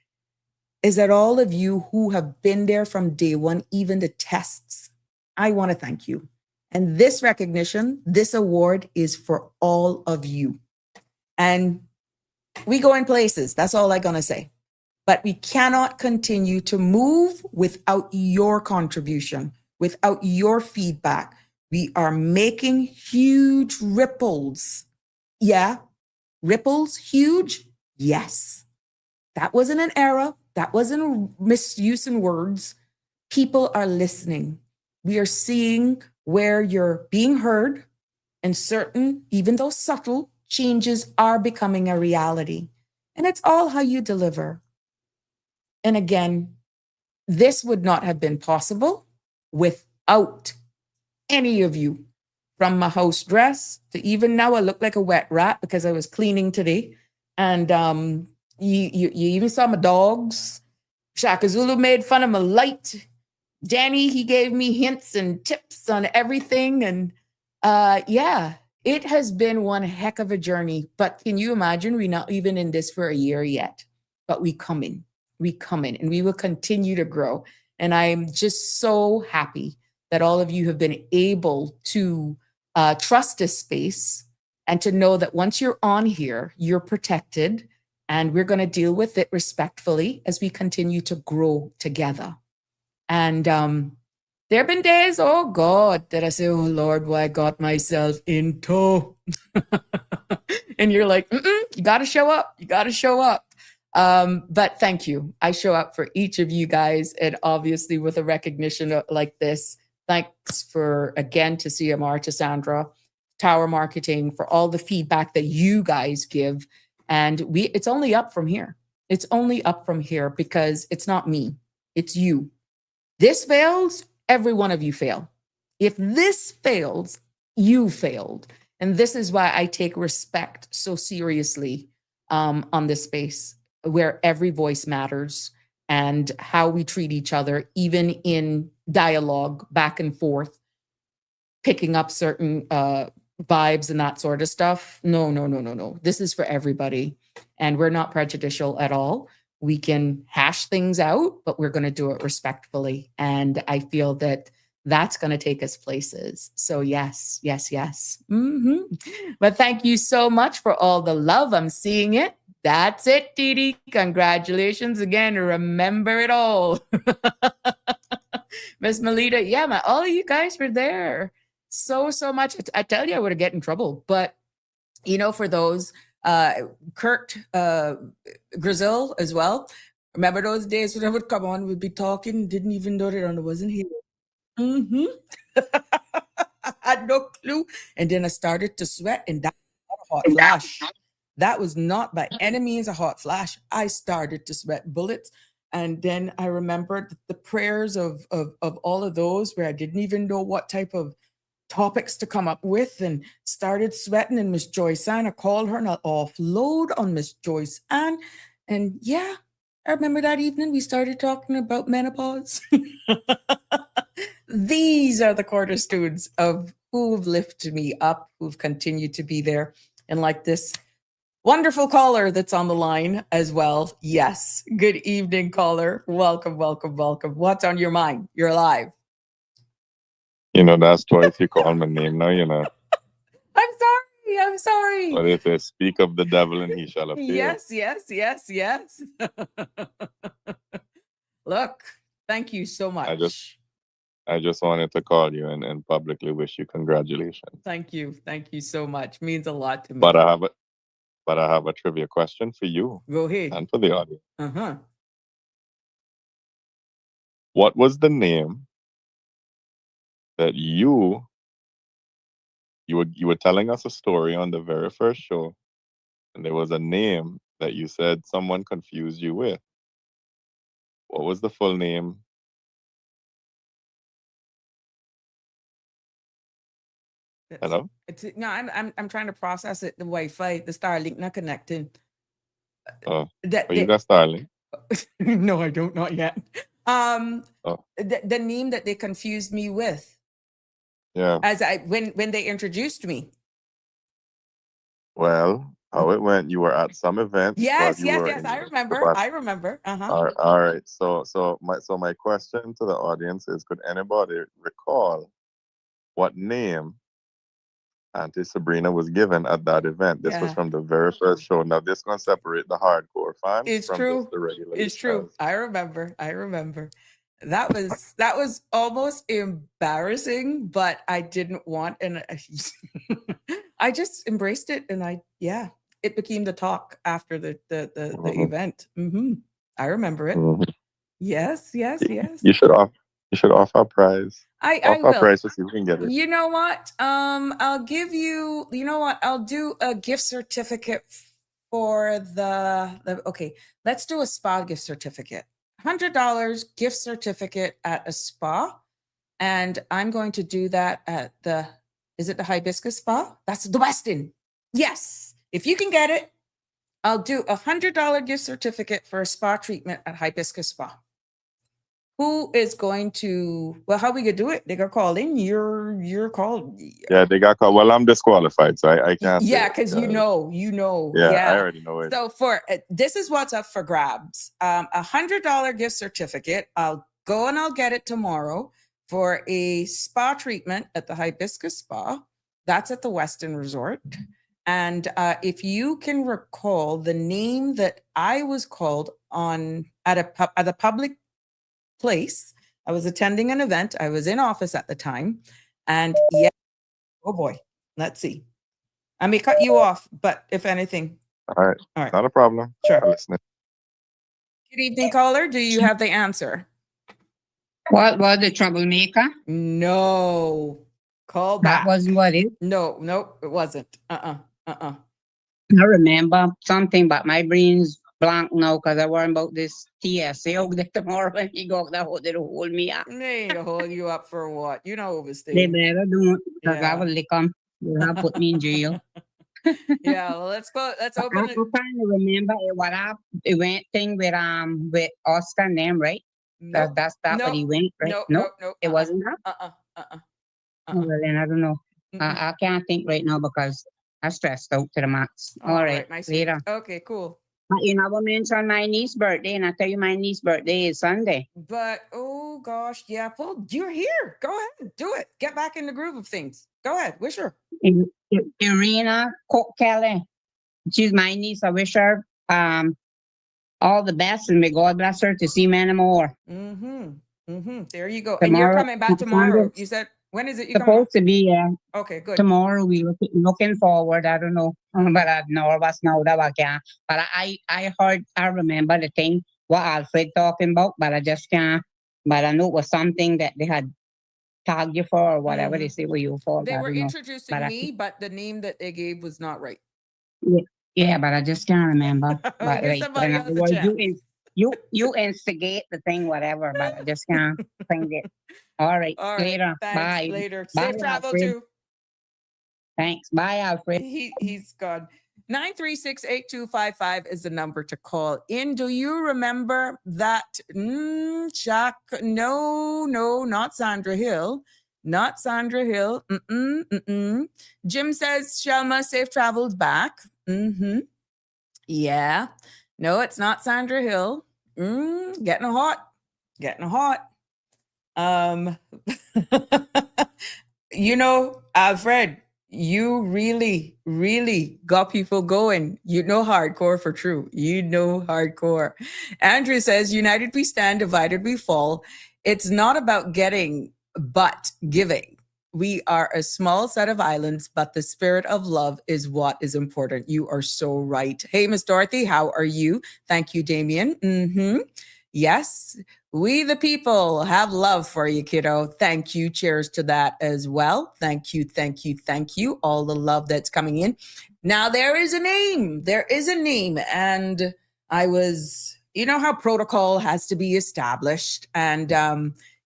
is that all of you who have been there from day one, even the tests, I want to thank you. And this recognition, this award is for all of you. And we go in places. That's all I'm going to say. But we cannot continue to move without your contribution, without your feedback. We are making huge ripples. Yeah, ripples, huge. Yes, that wasn't an error. That wasn't a misuse in words. People are listening. We are seeing where you're being heard, and certain, even though subtle, changes are becoming a reality. And it's all how you deliver. And again, this would not have been possible without any of you. From my house dress to even now, I look like a wet rat because I was cleaning today. And you even saw my dogs. Shaka Zulu made fun of my light. Danny, he gave me hints and tips on everything. And yeah, it has been one heck of a journey. But can you imagine? We're not even in this for a year yet, but we come in, and we will continue to grow. And I'm just so happy that all of you have been able to trust this space and to know that once you're on here, you're protected, and we're going to deal with it respectfully as we continue to grow together. And there have been days, oh God, that I say, oh Lord, why I got myself into. And you're like, you got to show up. You got to show up. But thank you. I show up for each of you guys, and obviously with a recognition like this. Thanks for, again, to CMR, to Sandra, Tower Marketing, for all the feedback that you guys give. And it's only up from here. It's only up from here because it's not me. It's you. This fails, every one of you fail. If this fails, you failed. And this is why I take respect so seriously on this space, where every voice matters and how we treat each other, even in dialogue back and forth, picking up certain vibes and that sort of stuff. No. This is for everybody. And we're not prejudicial at all. We can hash things out, but we're going to do it respectfully. And I feel that that's going to take us places. So yes. But thank you so much for all the love. I'm seeing it. That's it, Dee. Congratulations again. Remember it all. Miss Melita, yeah, all of you guys were there. So much. I tell you, I would have get in trouble. But, for those, Kurt Grizel as well. Remember those days when I would come on, we'd be talking, didn't even know that I wasn't here. I had no clue. And then I started to sweat, and that was not a hot flash. That was not by any means a hot flash. I started to sweat bullets. And then I remembered the prayers of all of those where I didn't even know what type of topics to come up with, and started sweating. And Miss Joyce Ann, I called her and I offload on Miss Joyce Ann. And yeah, I remember that evening we started talking about menopause. These are the cornerstones of who've lifted me up, who've continued to be there. And like this wonderful caller that's on the line as well. Yes. Good evening, caller. Welcome. What's on your mind? You're live. That's twice you call my name now, I'm sorry. But if they speak of the devil and he shall appear. Yes. Look, thank you so much. I just wanted to call you and publicly wish you congratulations. Thank you so much. Means a lot to me. But I have a trivia question for you. Go ahead. And for the audience. What was the name that you were telling us a story on the very first show, and there was a name that you said someone confused you with? What was the full name? Hello? No, I'm trying to process it. The Wi-Fi, the Starlink not connecting. You got Starlink? No, I don't. Not yet. The name that they confused me with. Yeah. When they introduced me. Well, how it went? You were at some event. Yes. I remember. All right. So my question to the audience is: could anybody recall what name Auntie Sabrina was given at that event? This was from the very first show. Now this gonna separate the hardcore fans from just the regular. It's true. Fans. I remember. That was almost embarrassing, but I didn't want, and I just embraced it. And it became the talk after the Mhm. event. I remember it. Mhm. Yes. You should offer. You should offer a prize. I Offer a will. prize to see if we can get it. You know what? I'll give you. You know what? I'll do a gift certificate for the. Okay, let's do a spa gift certificate. $100 gift certificate at a spa, and I'm going to do that at the. Is it the Hibiscus Spa? That's the Westin. Yes, if you can get it, I'll do $100 gift certificate for a spa treatment at Hibiscus Spa. Who is going to? Well, how we gonna do it? They gonna call in. You're called. Yeah, they got caught. Well, I'm disqualified, so I can't say Yeah, it because you know. Yeah, I Yeah. already know it. So for this is what's up for grabs. $100 gift certificate. I'll go and I'll get it tomorrow for a spa treatment at the Hibiscus Spa. That's at the Westin Resort. And if you can recall the name that I was called on at a public place. I was attending an event. I was in office at the time. And yeah, oh boy, let's see. I may cut you off, but if anything. All right. Not a problem. Sure. I'm listening. Good evening, caller. Do you have the answer? What was the troublemaker? No. Call back. That wasn't what it. No, it wasn't. I remember something, but my brain's blank now because I worry about this TSA out there tomorrow when he go there, they'll hold me up. They ain't gonna hold you up for what? You know, They overstaying. better don't, because Yeah. I will lick them. They'll put me in jail. Yeah, well, let's go. Let's I'm open it. trying to remember what it went thing with Oscar and them, right? Nope. That's what he went, right? Nope. It wasn't that. Oh, well, then I don't know. I can't think right now because I'm stressed out to the max. All right, my sweet. later. Okay, cool. But you never mentioned my niece's birthday, and I tell you my niece's birthday is Sunday. But oh gosh, yeah, Paul, you're here. Go ahead, do it. Get back in the groove of things. Go ahead, wish her. Irina Cook Kelly. She's my niece. I wish her all the best, and may God bless her to see many more. There you go. Tomorrow, and you're coming back tomorrow. Sunday. You said when is it? You coming? Supposed to be Okay, good. tomorrow. We looking forward. I don't know, but I nervous now that I can't. But I remember the thing what Alfred talking about, but I just can't. But I know it was something that they had tagged you for or whatever they say were you for. They I were don't know. introducing me, but the name that they gave was not right. Yeah, but I just can't remember. But Give like, somebody in else other a words, chance. you instigate the thing, whatever. But I just can't find it. All right, All right. later. Thanks. Bye. Later. Bye, Safe travel Alfred. too. Thanks. Bye, Alfred. He's gone. 936-8255 is the number to call in. Do you remember that? Jacques? No, not Sandra Hill. Not Sandra Hill. Jim says, Shelma, safe travels back. Yeah. No, it's not Sandra Hill. Getting hot. You know, Alfred, you really, really got people going. You know hardcore for true. You know hardcore. Andrew says, united we stand, divided we fall. It's not about getting, but giving. We are a small set of islands, but the spirit of love is what is important. You are so right. Hey, Miss Dorothy, how are you? Thank you, Damien. Yes, we the people have love for you, kiddo. Thank you. Cheers to that as well. Thank you. All the love that's coming in. Now there is a name. And I was, you know how protocol has to be established. And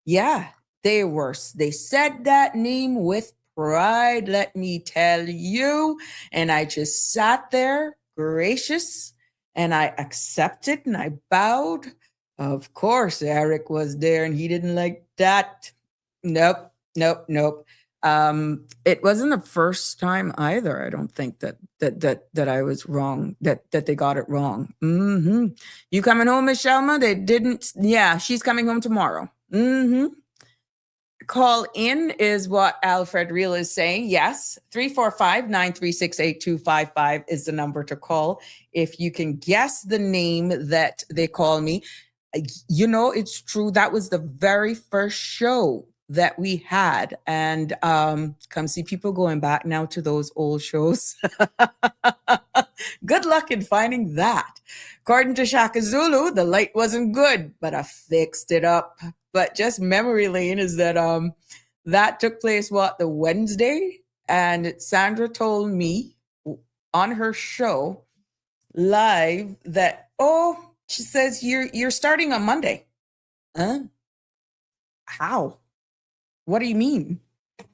yeah, they said that name with pride, let me tell you. And I just sat there gracious and I accepted and I bowed. Of course, Eric was there and he didn't like that. Nope. It wasn't the first time either. I don't think that I was wrong, that they got it wrong. You coming home, Miss Shelma? They didn't. Yeah, she's coming home tomorrow. Call in is what Alfred Real is saying. Yes, 345-936-8255 is the number to call. If you can guess the name that they call me, you know, it's true. That was the very first show that we had. And come see people going back now to those old shows. Good luck in finding that. According to Shaka Zulu, the light wasn't good, but I fixed it up. But just memory lane is that that took place the Wednesday, and Sandra told me on her show live that she says you're starting on Monday. Huh? How? What do you mean?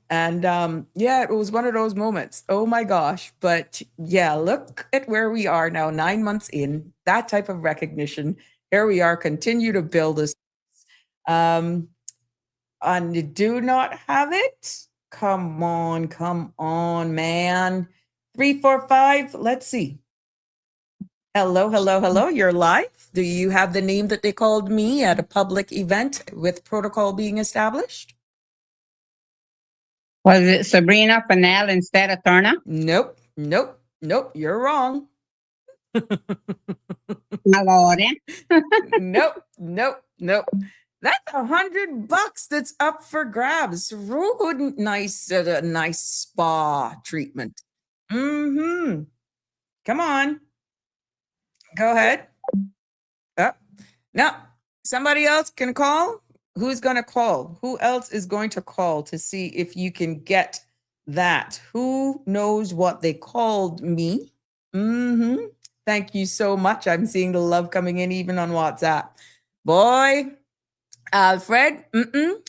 And it was one of those moments. Oh my gosh. But yeah, look at where we are now, 9 months in, that type of recognition. Here we are, continue to build this. And you do not have it? Come on, man. 345. Let's see. Hello. You're live. Do you have the name that they called me at a public event with protocol being established? Was it Sabrina Fennell instead of Turner? Nope. You're wrong. My lord. Nope. That's $100 that's up for grabs. Real nice spa treatment. Come on. Go ahead. Now, somebody else can call. Who's going to call? Who else is going to call to see if you can get that? Who knows what they called me? Thank you so much. I'm seeing the love coming in even on WhatsApp. Boy, Alfred.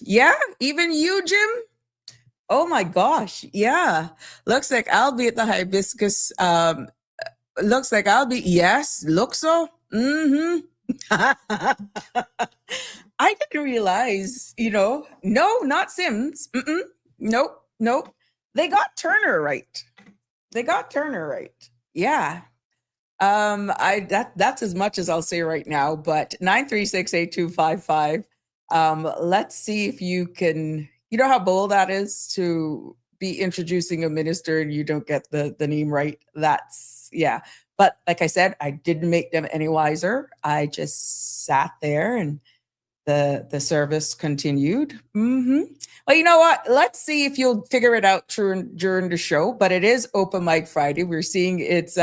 Yeah, even you, Jim. Oh my gosh. Yeah. Looks like I'll be at the Hibiscus. Looks like I'll be. Yes. Looks so. I didn't realize, no, not Sims. Nope. They got Turner right. Yeah. That's as much as I'll say right now, but 9368255. Let's see if you can, how bold that is to be introducing a minister and you don't get the name right. That's, yeah. But like I said, I didn't make them any wiser. I just sat there and the service continued. Well, you know what? Let's see if you'll figure it out during the show. But it is Open Mic Friday. We're seeing it's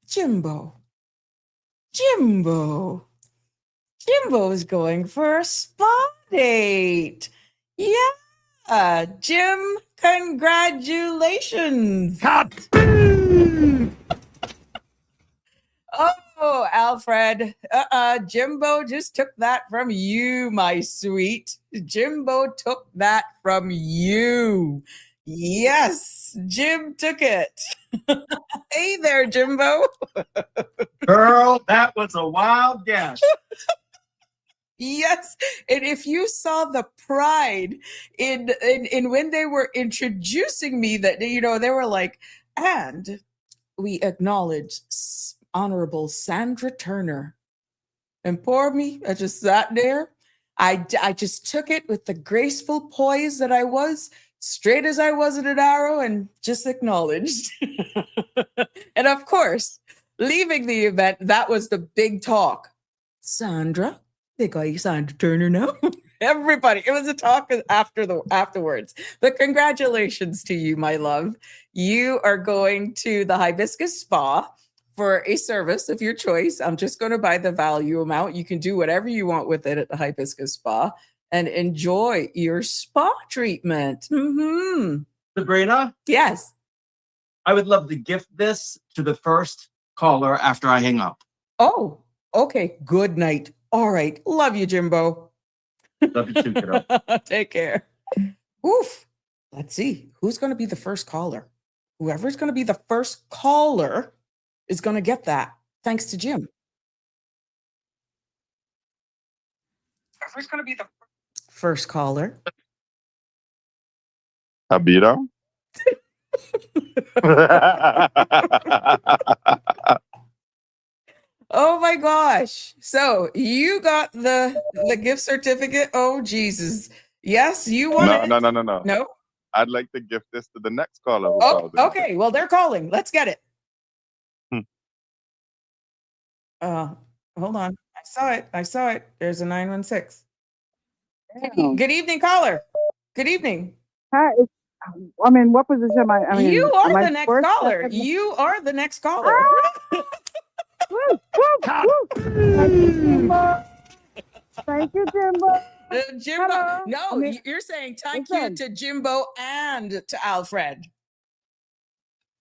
Jimbo is going for a spa date. Yeah, Jim, congratulations. Oh, Alfred. Jimbo just took that from you, my sweet. Jimbo took that from you. Yes, Jim took it. Hey there, Jimbo. Girl, that was a wild guess. Yes, and if you saw the pride in when they were introducing me, that they were like, and we acknowledge Honorable Sandra Turner. And poor me, I just sat there. I just took it with the graceful poise that I was, straight as I was at an arrow, and just acknowledged. And of course, leaving the event, that was the big talk. Sandra, they call you Sandra Turner now. Everybody, it was a talk afterwards. But congratulations to you, my love. You are going to the Hibiscus Spa for a service of your choice. I'm just going to buy the value amount. You can do whatever you want with it at the Hibiscus Spa and enjoy your spa treatment. Sabrina? Yes. I would love to gift this to the first caller after I hang up. Oh, okay. Good night. All right. Love you, Jimbo. Love you too, kiddo. Take care. Oof. Let's see. Who's going to be the first caller? Whoever's going to be the first caller is going to get that. Thanks to Jim. Whoever's going to be the first caller. Abida? Oh my gosh. So you got the gift certificate. Oh Jesus. Yes, you want it. No. No. I'd like to gift this to the next caller who called in. Okay. Well, they're calling. Let's get it. Hold on. I saw it. There's a 916. Damn. Good evening, caller. Good evening. Hi. I mean, what position am I? I mean, You am are I the next first, caller. second? You are the next caller. Woo, woo. Thank you, Jimbo. Thank you, Jimbo. Jimbo. Hello. No, I mean, you're saying thank you listen. to Jimbo and to Alfred.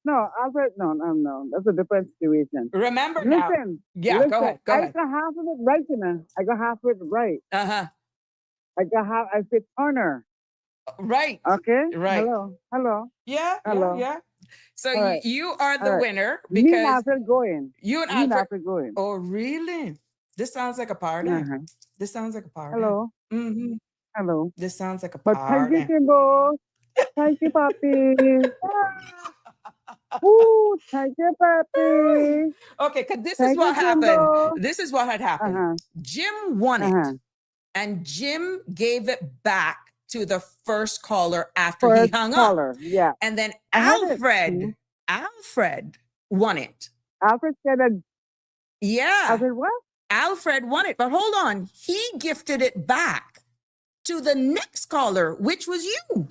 No, Alfred, no. That's a different situation. Remember now. Listen. Yeah, go ahead. Go I ahead. got half of it right, you know. I got half of it right. Uh-huh. I got half. I said Turner. Right. Okay. Right. Hello. Yeah. Hello. Yeah. So All right. you are the All right. winner Me and because Alfred going. you and Me and Alfred. Alfred going. Oh, really? This sounds like a party. Uh-huh. This sounds like a party. Hello. Mm-hmm. Hello. This sounds like a But thank you, party. Jimbo. Thank you, Papi. Woo, thank you, Papi. Okay, because this is Thank what you, happened. Jimbo. This is what had happened. Uh-huh. Jim won Uh-huh. it, and Jim gave it back to the first caller after he First hung caller. up. Yeah. And then I had it too. Alfred won it. Alfred said that. Yeah. Alfred what? Alfred won it. But hold on. He gifted it back to the next caller, which was you.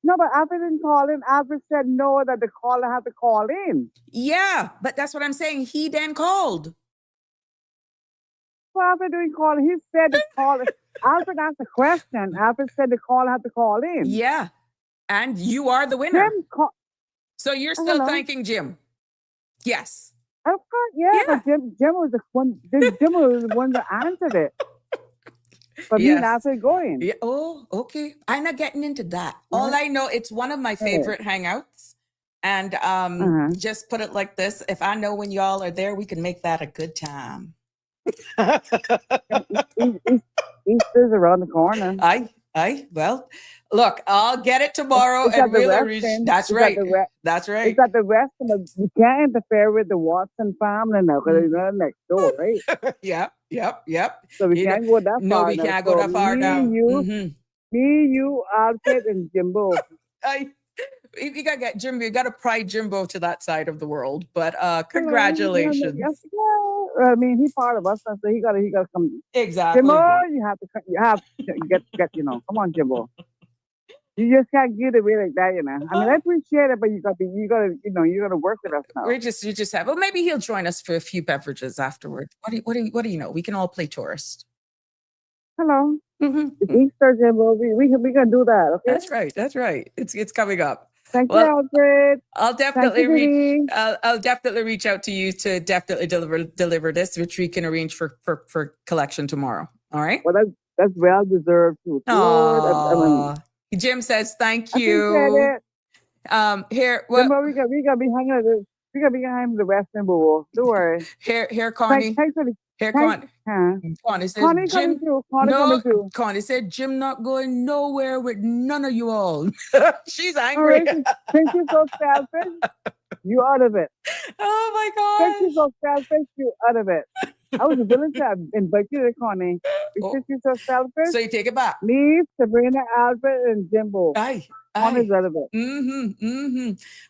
No, but Alfred didn't call in. Alfred said no, that the caller had to call in. Yeah, but that's what I'm saying. He then called. So Alfred didn't call. He said the caller. Alfred asked a question. Alfred said the caller had to call in. Yeah. And you are the winner. Jim called. So you're still Hello. thanking Jim. Yes. Of course, yeah. But Jim was the one. Jim was the one that answered it. But me and Alfred going. Yeah. Oh, okay. I'm not getting into that. All I know, it's one of my favorite hangouts. And just put it like this. If I know when y'all are there, we can make that a good time. Easter's around the corner. Well, look, I'll get it tomorrow and we'll arrange. That's right. That's right. It's at the rest of the, you can't interfere with the Watson family now because they're next door, right? Yep. So we can't go that far. No, we can't go that far now. Me, you, Alfred, and Jimbo. You gotta get Jimbo. You gotta pry Jimbo to that side of the world. But congratulations. Yeah. I mean, he's part of us, so he gotta come. Exactly. Jimbo, you have to get. Come on, Jimbo. You just can't give it away like that, I mean, I appreciate it, but you gotta work with us now. You just have. Well, maybe he'll join us for a few beverages afterwards. What do you know? We can all play tourist. Hello. It's Easter, Jimbo. We can do that. Okay. That's right. It's coming up. Thank you, Alfred. I'll definitely reach out to you to definitely deliver this, which we can arrange for collection tomorrow. All right. Well, that's well deserved too. Jim says thank you. Here, well, Jimbo, we gotta be hanging out. We gotta be hanging the Western Bowl. Don't worry. Here, Connie. Connie says Jim. Connie said Jim not going nowhere with none of you all. She's angry. Think you're so selfish? You out of it. Oh my God. Think you're so selfish? You out of it. I was willing to invite you to Connie. You think you're so selfish? So you take it back. Me, Sabrina, Alfred, and Jimbo. Connie's out of it.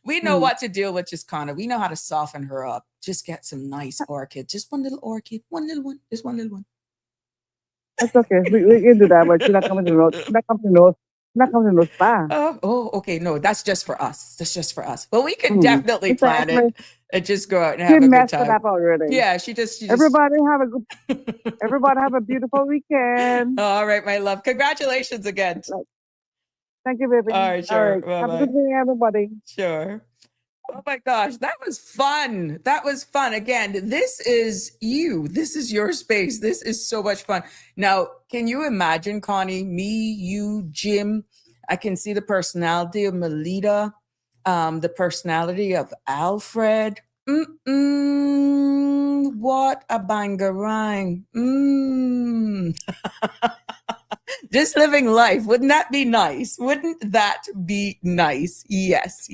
We know what to deal with, just Connie. We know how to soften her up. Just get some nice orchid. Just one little orchid. One little one. Just one little one. That's okay. We can do that, but she's not coming to no. She's not coming to no spa. Oh, okay. No, that's just for us. That's just for us. Well, we can definitely plan it and just go out and have a good time. She messed it up already. Yeah, she just. Everybody have a beautiful weekend. All right, my love. Congratulations again. Thank you, baby. All right, sure. Have a good day, everybody. Sure. Oh my gosh, that was fun. That was fun. Again, this is you. This is your space. This is so much fun. Now, can you imagine, Connie, me, you, Jim? I can see the personality of Melita, the personality of Alfred. What a bangarang. Just living life. Wouldn't that be nice? Wouldn't that be nice? Yes.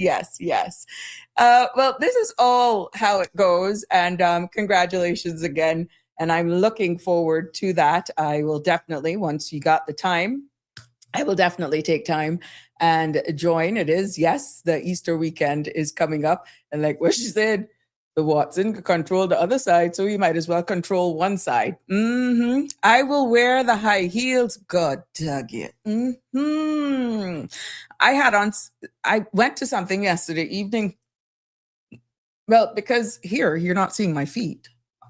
Well, this is all how it goes. And congratulations again. And I'm looking forward to that. I will definitely, once you got the time, I will definitely take time and join. It is, yes, the Easter weekend is coming up. And like what she said, The Watson could control the other side, so you might as well control one side. I will wear the high heels. God dug it. I went to something yesterday evening. Well, because here you're not seeing my feet.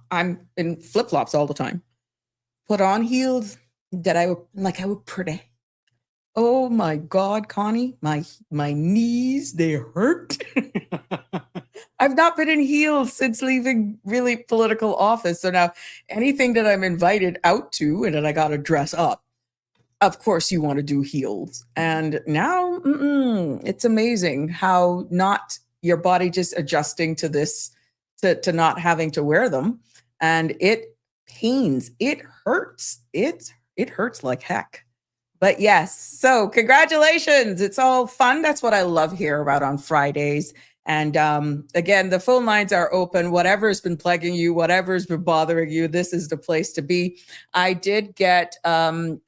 I'm in flip-flops all the time. Put on heels that I would pretty. Oh my God, Connie, my knees, they hurt. I've not been in heels since leaving really political office. So now anything that I'm invited out to and that I got to dress up, of course you want to do heels. And now it's amazing how not your body just adjusting to this, to not having to wear them. And it pains, it hurts. It hurts like heck. But yes, so congratulations. It's all fun. That's what I love here about on Fridays. And again, the phone lines are open. Whatever's been plaguing you, whatever's been bothering you, this is the place to be. I did get some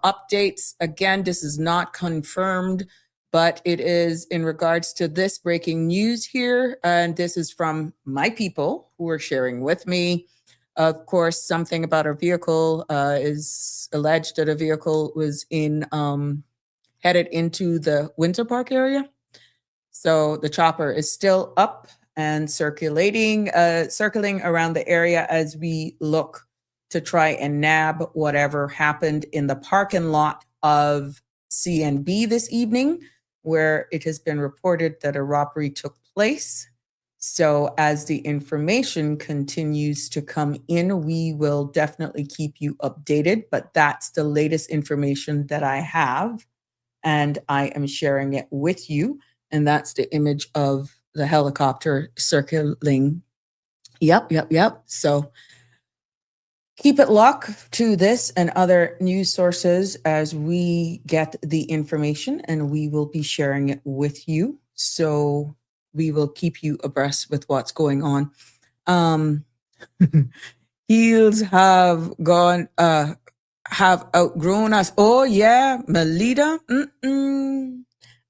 updates. Again, this is not confirmed, but it is in regards to this breaking news here. And this is from my people who are sharing with me. Of course, something about a vehicle is alleged that a vehicle was headed into the Winter Park area. So the chopper is still up and circulating around the area as we look to try and nab whatever happened in the parking lot of CNB this evening, where it has been reported that a robbery took place. So as the information continues to come in, we will definitely keep you updated, but that's the latest information that I have, and I am sharing it with you. And that's the image of the helicopter circling. Yep. So keep it locked to this and other news sources as we get the information, and we will be sharing it with you. So we will keep you abreast with what's going on. Heels have outgrown us. Oh yeah, Melita.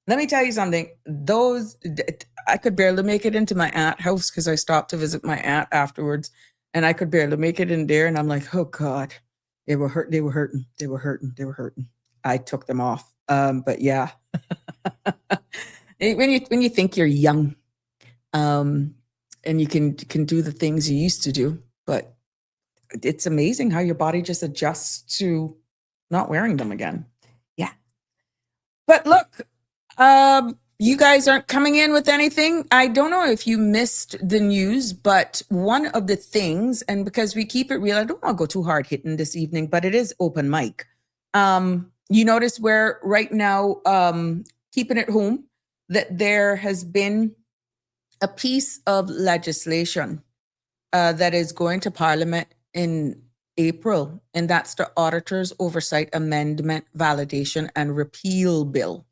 Let me tell you something. I could barely make it into my aunt's house because I stopped to visit my aunt afterwards, and I could barely make it in there. And I'm like, oh God, they were hurting. I took them off. But yeah. When you think you're young, and you can do the things you used to do, but it's amazing how your body just adjusts to not wearing them again. Yeah. But look, you guys aren't coming in with anything. I don't know if you missed the news, but one of the things, and because we keep it real, I don't want to go too hard hitting this evening, but it is open mic. You notice where right now, keeping it home, that there has been a piece of legislation that is going to Parliament in April, and that's the Auditor's Oversight Amendment, Validation and Repeal Bill.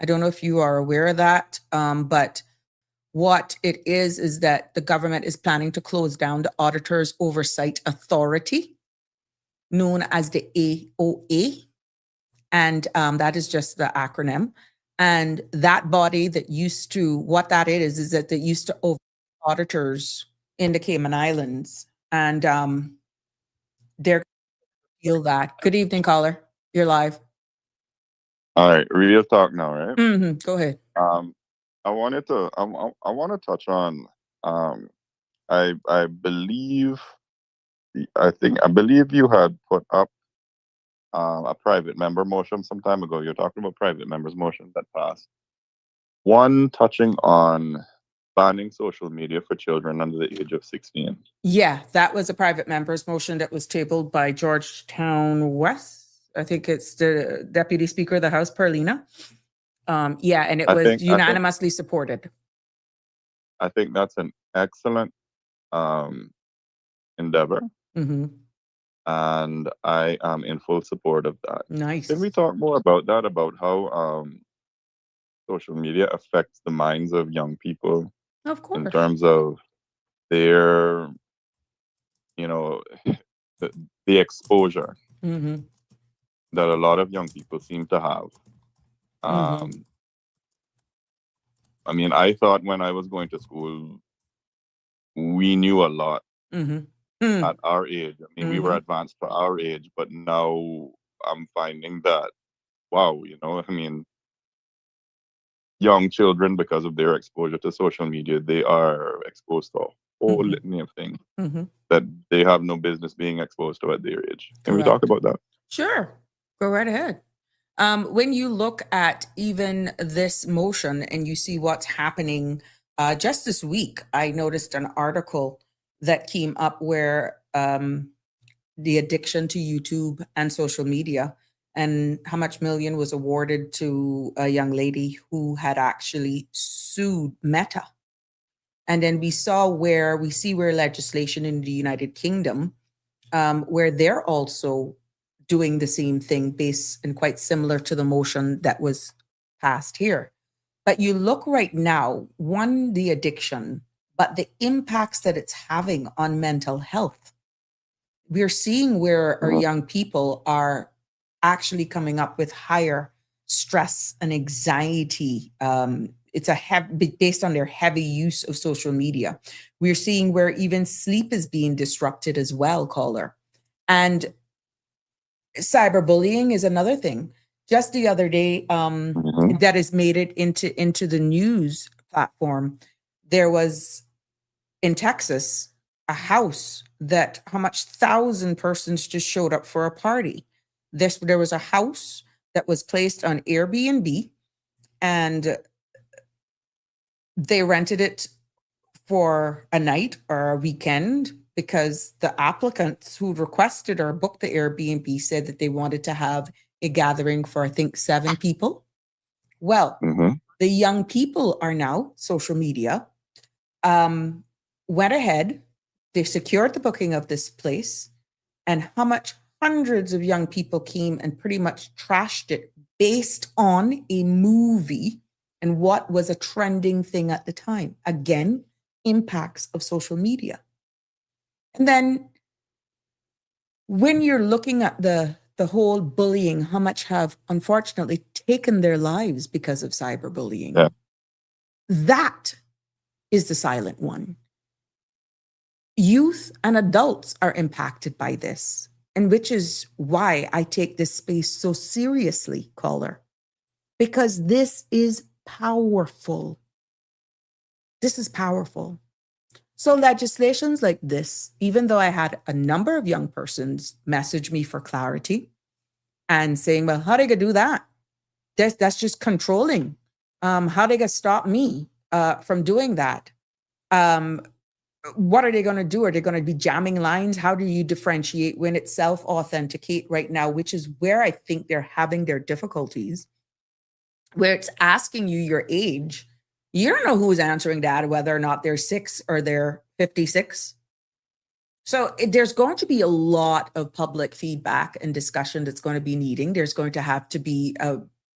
I don't know if you are aware of that, but what it is that the government is planning to close down the Auditor's Oversight Authority, known as the AOA, and that is just the acronym. And that body that used to, what that is that they used to over auditors in the Cayman Islands. And they're feel that. Good evening, caller. You're live. All right, real talk now, right? Go ahead. I want to touch on, I believe you had put up a private member motion some time ago. You're talking about private members motion that passed. One touching on banning social media for children under the age of 16. Yeah, that was a private members motion that was tabled by Georgetown West. I think it's the Deputy Speaker of the House, Perlina. Yeah, and it was unanimously supported. I think that's an excellent endeavor. And I am in full support of that. Nice. Can we talk more about that, about how social media affects the minds of young people? Of course. In terms of their, the exposure that a lot of young people seem to have. I mean, I thought when I was going to school, we knew a lot Mm-hmm. at our age. I mean, we were advanced for our age, but now I'm finding that, wow, I mean, young children, because of their exposure to social media, they are exposed to a whole Mm-hmm. litany of things Mm-hmm. that they have no business being exposed to at their age. Can we talk Correct. about that? Sure. Go right ahead. When you look at even this motion and you see what's happening, just this week, I noticed an article that came up where the addiction to YouTube and social media, and how much million was awarded to a young lady who had actually sued Meta. And then we see where legislation in the United Kingdom, where they're also doing the same thing based and quite similar to the motion that was passed here. But you look right now, one, the addiction, but the impacts that it's having on mental health. We're seeing where our young people are actually coming up with higher stress and anxiety. It's based on their heavy use of social media. We're seeing where even sleep is being disrupted as well, caller. And cyberbullying is another thing. Just the other day, that has made it into the news platform. There was in Texas a house that how much 1,000 persons just showed up for a party. There was a house that was placed on Airbnb, and they rented it for a night or a weekend because the applicants who requested or booked the Airbnb said that they wanted to have a gathering for, I think, 7 people. Well, the young people are now social media, went ahead, they secured the booking of this place, and how much hundreds of young people came and pretty much trashed it based on a movie and what was a trending thing at the time. Again, impacts of social media. And then when you're looking at the whole bullying, how much have unfortunately taken their lives because of cyberbullying. Yeah. That is the silent one. Youth and adults are impacted by this, and which is why I take this space so seriously, caller, because this is powerful. This is powerful. So legislations like this, even though I had a number of young persons message me for clarity and saying, well, how they gonna do that? That's just controlling. How they gonna stop me from doing that? What are they gonna do? Are they gonna be jamming lines? How do you differentiate when it's self-authenticate right now, which is where I think they're having their difficulties, where it's asking you your age. You don't know who's answering that, whether or not they're 6 or they're 56. So there's going to be a lot of public feedback and discussion that's going to be needing. There's going to have to be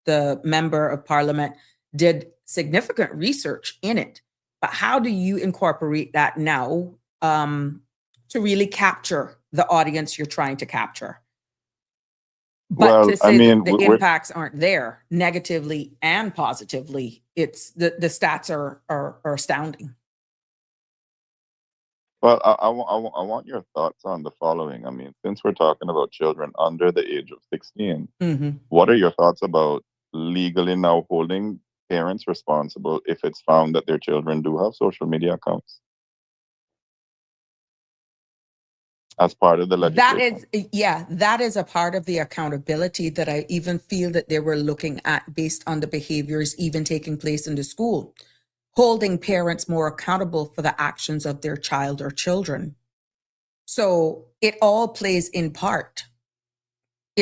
the member of parliament did significant research in it, but how do you incorporate that now to really capture the audience you're trying to capture? But Well, to I say mean, that the we're, impacts aren't there negatively and positively, it's the stats are astounding. well, I want your thoughts on the following. I mean, since we're talking about children under the age of 16, what are your thoughts about legally now holding parents responsible if it's found that their children do have social media accounts as part of the That legislation? that is a part of the accountability that I even feel that they were looking at based on the behaviors even taking place in the school, holding parents more accountable for the actions of their child or children. So it all plays in part.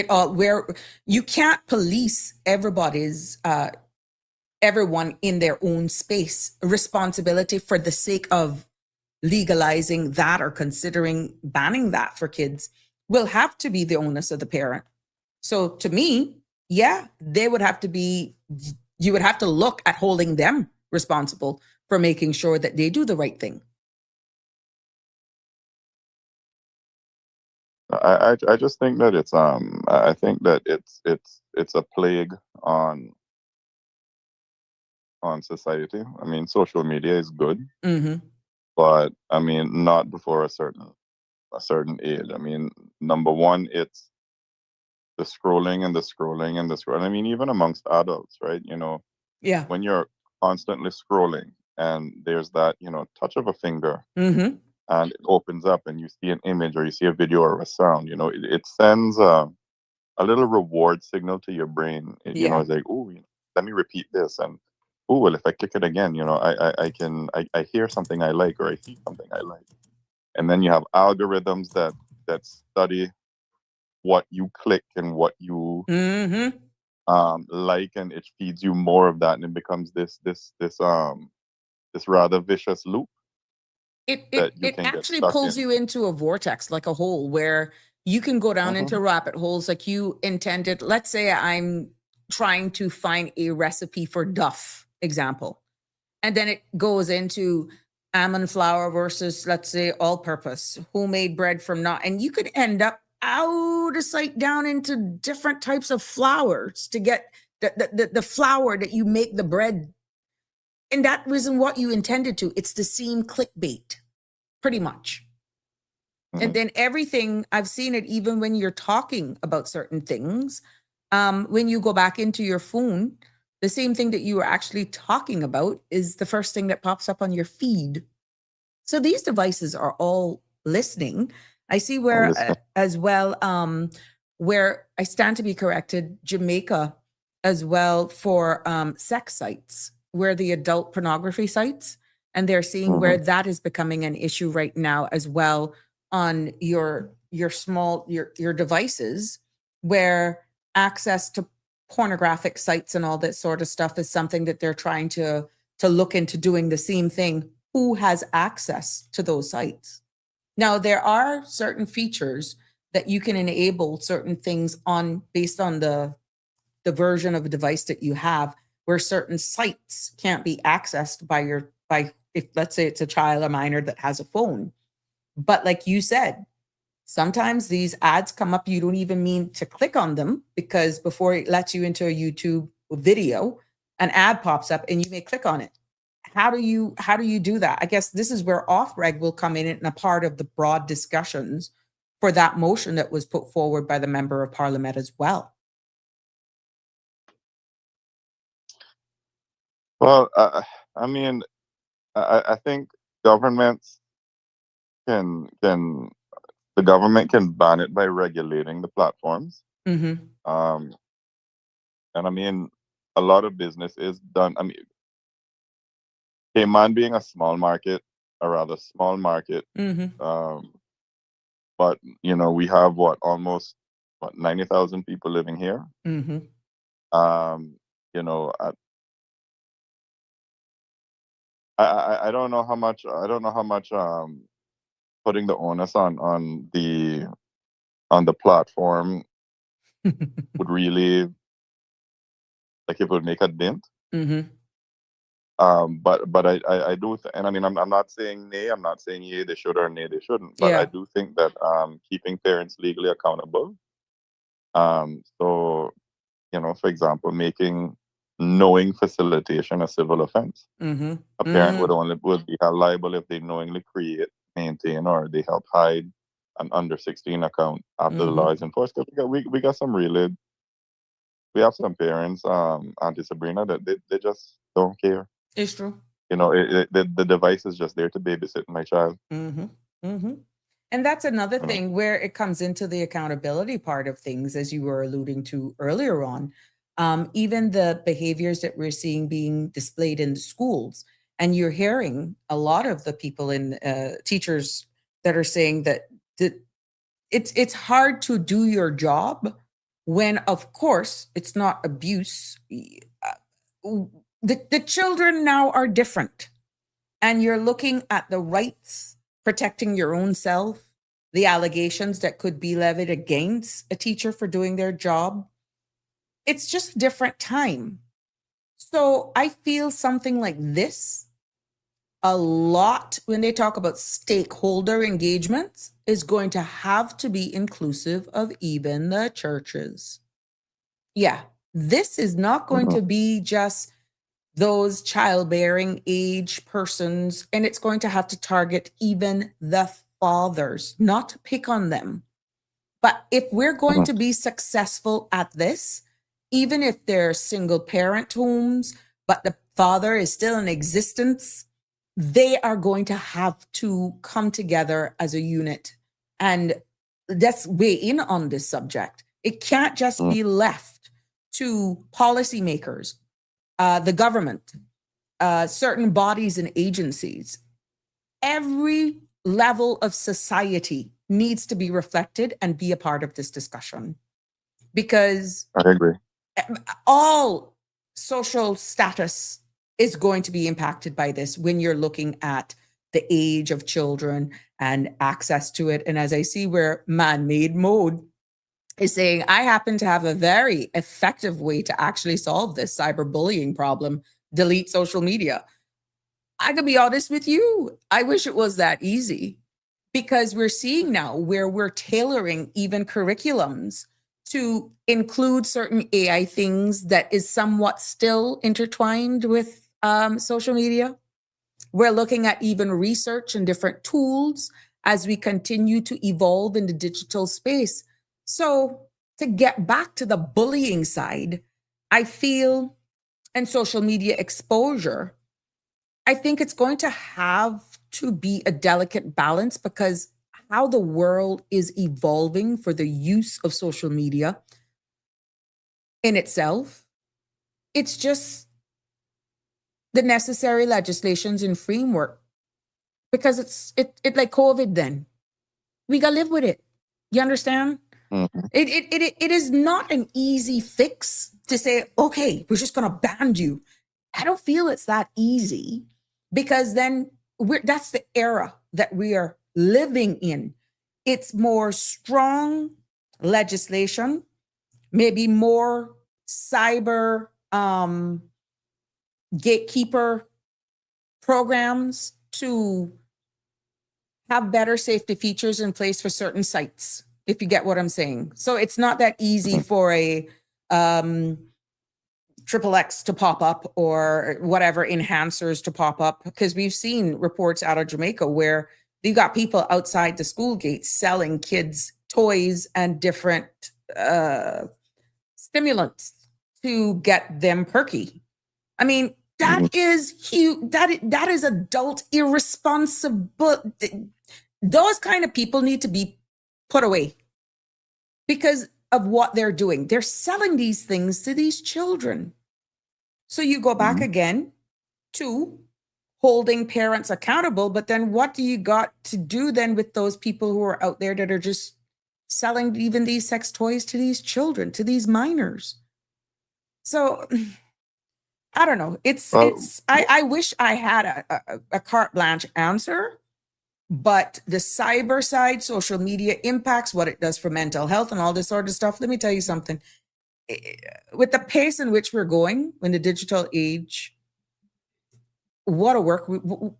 Where you can't police everyone in their own space. Responsibility for the sake of legalizing that or considering banning that for kids will have to be the onus of the parent. So to me, yeah, you would have to look at holding them responsible for making sure that they do the right thing. I just think that I think that it's a plague on society. I mean, social media is good, Mm-hmm. but I mean, not before a certain age. I mean, number one, it's the scrolling and the scrolling and the scrolling. I mean, even amongst adults, right? You know, Yeah. when you're constantly scrolling and there's that, touch of a finger Mm-hmm. and it opens up and you see an image or you see a video or a sound, it sends a little reward signal to your brain. Yeah. It's like, oh, let me repeat this. And oh, well, if I click it again, I hear something I like or I see something I like. And then you have algorithms that study what you click and what you Mm-hmm. like, and it feeds you more of that, and it becomes this rather vicious loop It that it you it can get actually stuck pulls in. you into a vortex, like a hole, where you can go down into Hmm. rabbit holes like you intended. Let's say I'm trying to find a recipe for duff, example, and then it goes into almond flour versus, let's say, all purpose homemade bread from not, and you could end up out of sight down into different types of flours to get the flour that you make the bread, and that wasn't what you intended to. It's the same clickbait, pretty much. And Hmm. then everything, I've seen it even when you're talking about certain things. When you go back into your phone, the same thing that you were actually talking about is the first thing that pops up on your feed. So these devices are all listening. I see Well, where, listen. as well, where I stand to be corrected, Jamaica as well, for sex sites, where the adult pornography sites, and they're seeing Hmm. where that is becoming an issue right now as well on your devices, where access to pornographic sites and all that sort of stuff is something that they're trying to look into doing the same thing. Who has access to those sites? Now, there are certain features that you can enable certain things on based on the version of a device that you have, where certain sites can't be accessed by if, let's say, it's a child or minor that has a phone. But like you said, sometimes these ads come up, you don't even mean to click on them, because before it lets you into a YouTube video, an ad pops up and you may click on it. How do you do that? I guess this is where off reg will come in and a part of the broad discussions for that motion that was put forward by the member of parliament as well. Well, I mean, I think governments can the government can ban it by regulating the platforms. Mm-hmm. Um, and I mean, a lot of business is done. I mean, Cayman being a small market, a rather small market, Mm-hmm. but we have almost 90,000 people living here. Mm-hmm. Um, you know, I don't know how much putting the onus on the platform would really, like, it would make a dent. Mm-hmm. But I do, and I mean, I'm not saying nay, I'm not saying yay, they should, or nay, they shouldn't. But I Yeah. do think that keeping parents legally accountable. So for example, making knowing facilitation a civil offense. Mm-hmm. A parent Mm-hmm. would be held liable if they knowingly create, maintain, or they help hide an under 16 account after the Mm-hmm. law is enforced. 'Cause we got some really, we have some parents, Auntie Sabrina, that they just don't care. It's true. The device is just there to babysit my child. Mm-hmm. Mm-hmm. And that's another You know. thing where it comes into the accountability part of things, as you were alluding to earlier on. Even the behaviors that we're seeing being displayed in the schools, and you're hearing a lot of the people in teachers that are saying that it's hard to do your job when, of course, it's not abuse. The children now are different, and you're looking at the rights, protecting your own self, the allegations that could be levied against a teacher for doing their job. It's just a different time. So I feel something like this a lot when they talk about stakeholder engagements is going to have to be inclusive of even the churches. Yeah, this is not going Mhm. to be just those childbearing age persons, and it's going to have to target even the fathers, not to pick on them. But if we're going to be successful at this, even if they're single parent homes, but the father is still in existence, they are going to have to come together as a unit. And let's weigh in on this subject. It can't just be left to policymakers, the government, certain bodies and agencies. Every level of society needs to be reflected and be a part of this discussion, because I agree. all social status is going to be impacted by this when you're looking at the age of children and access to it. And as I see where man-made mode is saying, I happen to have a very effective way to actually solve this cyberbullying problem: delete social media. I can be honest with you, I wish it was that easy, because we're seeing now where we're tailoring even curriculums to include certain AI things that is somewhat still intertwined with social media. We're looking at even research and different tools as we continue to evolve in the digital space. So to get back to the bullying side, I feel, and social media exposure, I think it's going to have to be a delicate balance, because how the world is evolving for the use of social media in itself, it's just the necessary legislations and framework, because it like COVID. Then we gotta live with it. You understand? It is not an easy fix to say, okay, we're just gonna ban you. I don't feel it's that easy, because then that's the era that we are living in. It's more strong legislation, maybe more cyber gatekeeper programs to have better safety features in place for certain sites, if you get what I'm saying. So it's not that easy for a triple X to pop up or whatever enhancers to pop up, because we've seen reports out of Jamaica where you got people outside the school gates selling kids toys and different stimulants to get them perky. I mean, that is huge. That is adult irresponsible. Those kind of people need to be put away because of what they're doing. They're selling these things to these children. So you go back again to holding parents accountable, but then what do you got to do then with those people who are out there that are just selling even these sex toys to these children, to these minors? So I don't know. I wish I had a carte blanche answer, but the cyber side, social media impacts, what it does for mental health and all this sort of stuff. Let me tell you something. With the pace in which we're going in the digital age, what a work,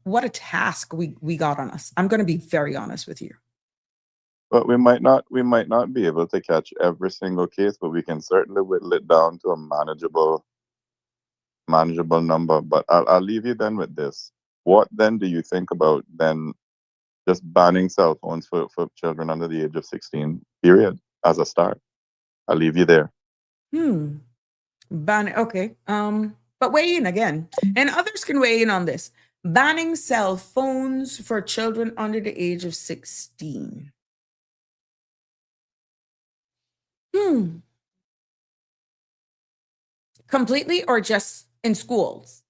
what a task we got on us. I'm going to be very honest with you. But we might not be able to catch every single case, but we can certainly whittle it down to a manageable number. But I'll leave you then with this. What then do you think about then just banning cell phones for children under the age of 16, period, as a start? I'll leave you there. Okay. But weigh in again, and others can weigh in on this. Banning cell phones for children under the age of 16. Completely or just in schools?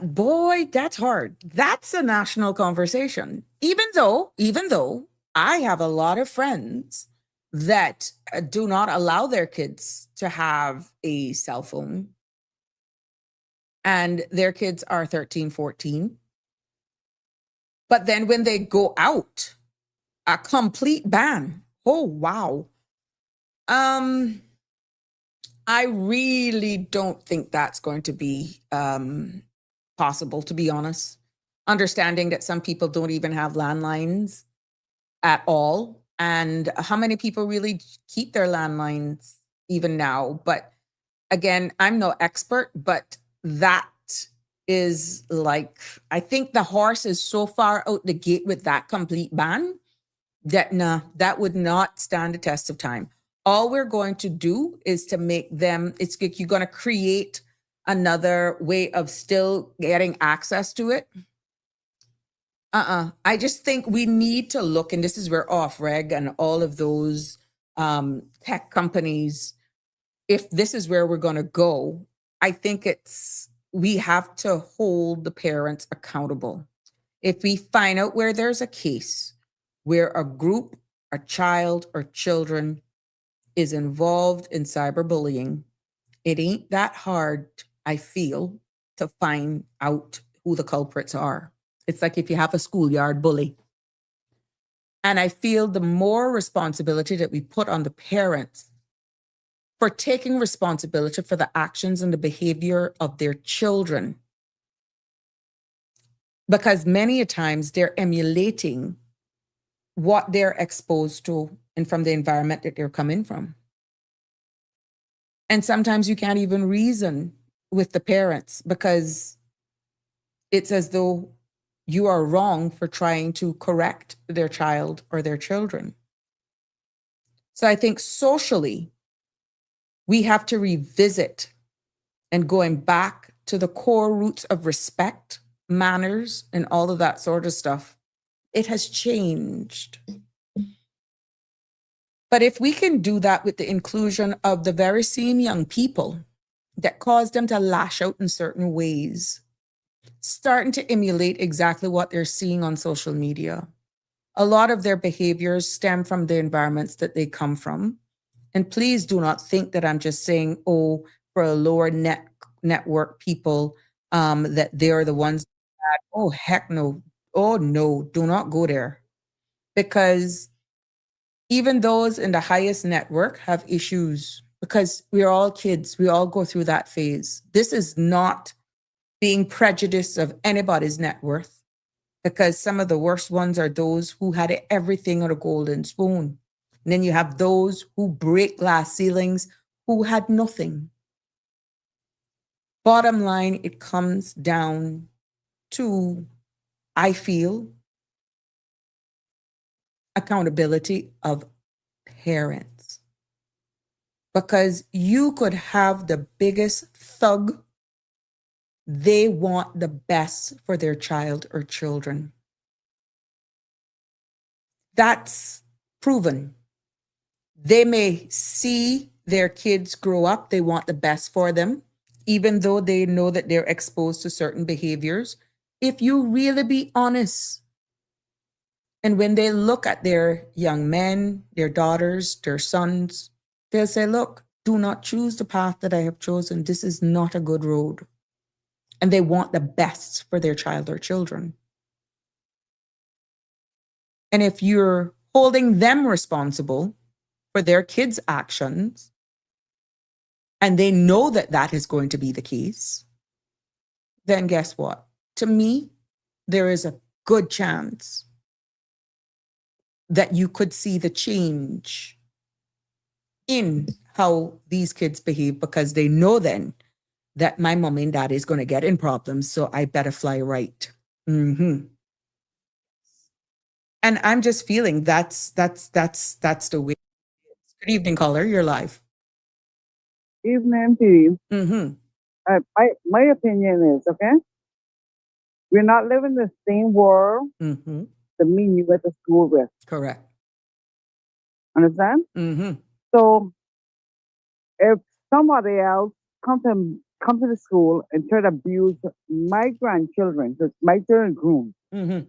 Boy, that's hard. That's a national conversation. Even though I have a lot of friends that do not allow their kids to have a cell phone, and their kids are 13, 14. But then when they go out, a complete ban. Oh, wow. I really don't think that's going to be possible, to be honest. Understanding that some people don't even have landlines at all. And how many people really keep their landlines even now? But again, I'm no expert, but that is like, I think the horse is so far out the gate with that complete ban that nah, that would not stand the test of time. All we're going to do is to make them, it's like you're going to create another way of still getting access to it. I just think we need to look, and this is where Off-Reg and all of those tech companies, if this is where we're going to go, I think we have to hold the parents accountable. If we find out where there's a case where a group, a child or children is involved in cyberbullying, it ain't that hard, I feel, to find out who the culprits are. It's like if you have a schoolyard bully. And I feel the more responsibility that we put on the parents for taking responsibility for the actions and the behavior of their children. Because many a times they're emulating what they're exposed to and from the environment that they're coming from. And sometimes you can't even reason with the parents because it's as though you are wrong for trying to correct their child or their children. So I think socially, we have to revisit and going back to the core roots of respect, manners, and all of that sort of stuff. It has changed. But if we can do that with the inclusion of the very same young people that caused them to lash out in certain ways, starting to emulate exactly what they're seeing on social media. A lot of their behaviors stem from the environments that they come from. And please do not think that I'm just saying, oh, for a lower network people, that they're the ones that, oh, heck no. Oh, no, do not go there. Because even those in the highest network have issues because we're all kids. We all go through that phase. This is not being prejudiced of anybody's net worth, because some of the worst ones are those who had everything on a golden spoon. And then you have those who break glass ceilings who had nothing. Bottom line, it comes down to, I feel, accountability of parents. Because you could have the biggest thug, they want the best for their child or children. That's proven. They may see their kids grow up, they want the best for them, even though they know that they're exposed to certain behaviors. If you really be honest, and when they look at their young men, their daughters, their sons, they'll say, look, do not choose the path that I have chosen. This is not a good road. And they want the best for their child or children. And if you're holding them responsible for their kids' actions, and they know that that is going to be the case, then guess what? To me, there is a good chance that you could see the change in how these kids behave, because they know then that my mom and dad is going to get in problems, so I better fly right. Mm-hmm. And I'm just feeling that's the way. Good evening, caller. You're live. Evening to you. Mm-hmm. My opinion is, okay, we're not living the same world Mm-hmm. that me and you went to school with. Correct. Understand? Mm-hmm. So if somebody else come to the school and try to abuse my grandchildren, because my children groom. Mm-hmm.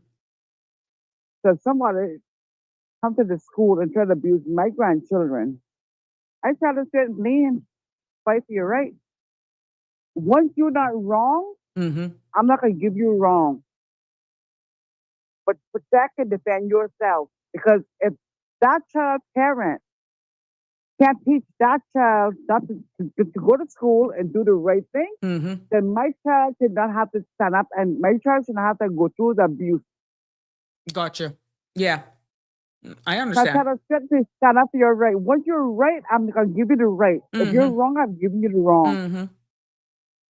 So if somebody come to the school and try to abuse my grandchildren, I try to sit and blame, fight for your right. Once you're not wrong, Mm-hmm. I'm not going to give you wrong. But protect and defend yourself. Because if that child's parent can't teach that child not to go to school and do the right thing, Mm-hmm. then my child should not have to stand up and my child should not have to go through the abuse. Gotcha. Yeah. I I understand. tell her strictly stand up for your right. Once you're right, I'm gonna give you the right. If you're Mm-hmm. wrong, I'm giving you the wrong. Mm-hmm.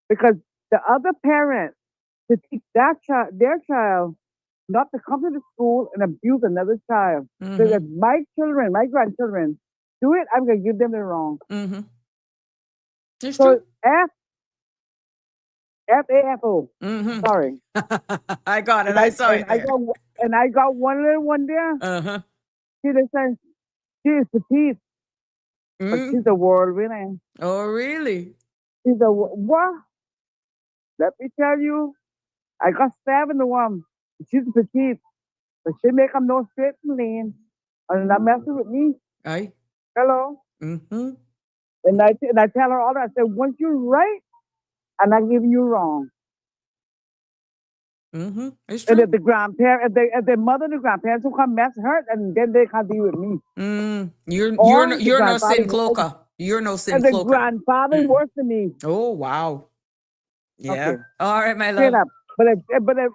Because the other parent to teach that child, their child, not to come to the school and abuse another child. Mm-hmm. Because my children, my grandchildren, do it, I'm gonna give them the wrong. Mm-hmm. It's So true. FAFO. Mm-hmm. Sorry. I got it. And I saw it I there. got one little one there. Uh-huh. She just said she is petite, but Mm. she's a world winner. Oh, really? She's a what? Let me tell you, I got stabbed in the one. She's petite, but she make them no straight and lean. And not messing with me. Aye. Hello. Mm-hmm. And I tell her all that. I said, once you're right, I'm not giving you wrong. Mm-hmm. It's And true. if the grandparents, if the mother and the grandparents will come mess her, and then they can't deal with me. You're Or the you're no sin grandfather, cloaker. You're no sin and the cloaker. grandfather worse than me. Oh, wow. Yeah. Okay. All right, my Straight love. up.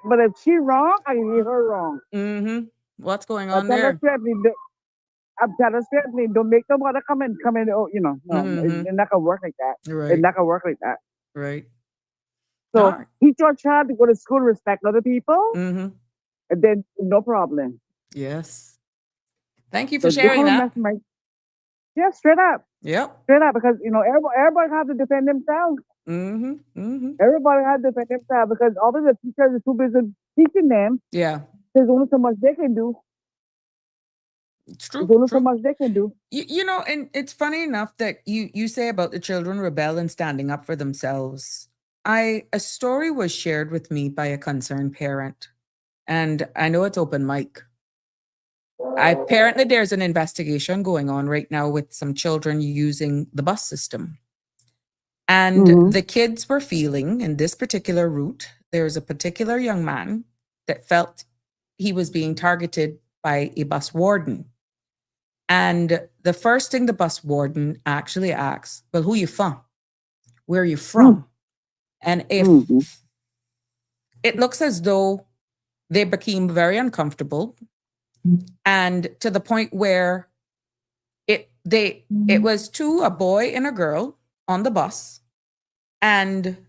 But if she wrong, I can give her wrong. Mm-hmm. What's going I on tell her there? straightly, I'm telling her straightly, don't make nobody come in. Oh, no, Mhm. it's not gonna work like that. It's Right. not gonna work like that. Right. So All right. teach your child to go to school, respect other people, Mm-hmm. and then no problem. Yes. Thank you for So don't sharing come and that. mess my straight up. Yep. Straight up, because everybody has to defend themselves. Mm-hmm. Mm-hmm. Everybody has to defend themselves because all of the teachers are too busy teaching them. Yeah. There's only so much they can do. It's true. There's only so True. much they can do. You know, and it's funny enough that you say about the children rebel and standing up for themselves. A story was shared with me by a concerned parent, and I know it's open mic. Apparently there's an investigation going on right now with some children using the bus system. And Mhm. the kids were feeling in this particular route, there's a particular young man that felt he was being targeted by a bus warden. And the first thing the bus warden actually asks, well, who you from? Where are you from? And if Mhm. it looks as though they became very uncomfortable, and to the point where it was a boy and a girl on the bus, and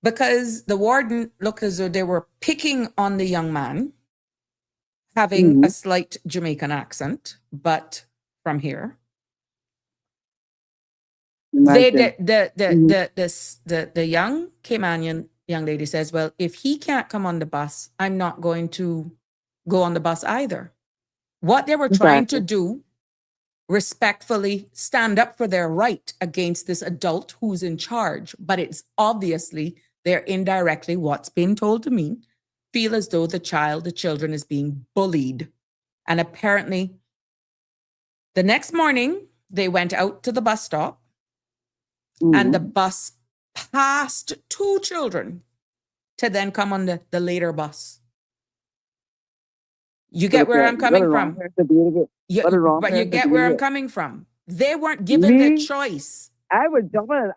because the warden looked as though they were picking on the young man having a slight Jamaican accent, but from here, they Imagine. the young Caymanian young lady says, well, if he can't come on the bus, I'm not going to go on the bus either. What they were trying to do, respectfully stand up for their right against this adult who's in charge, but it's obviously they're indirectly, what's being told to me, feel as though the children is being bullied. And apparently the next morning they went out to the bus stop, and the bus passed two children to then come on the later bus. You get where I'm coming from? But you get where I'm coming from. They weren't given the choice. I was jumping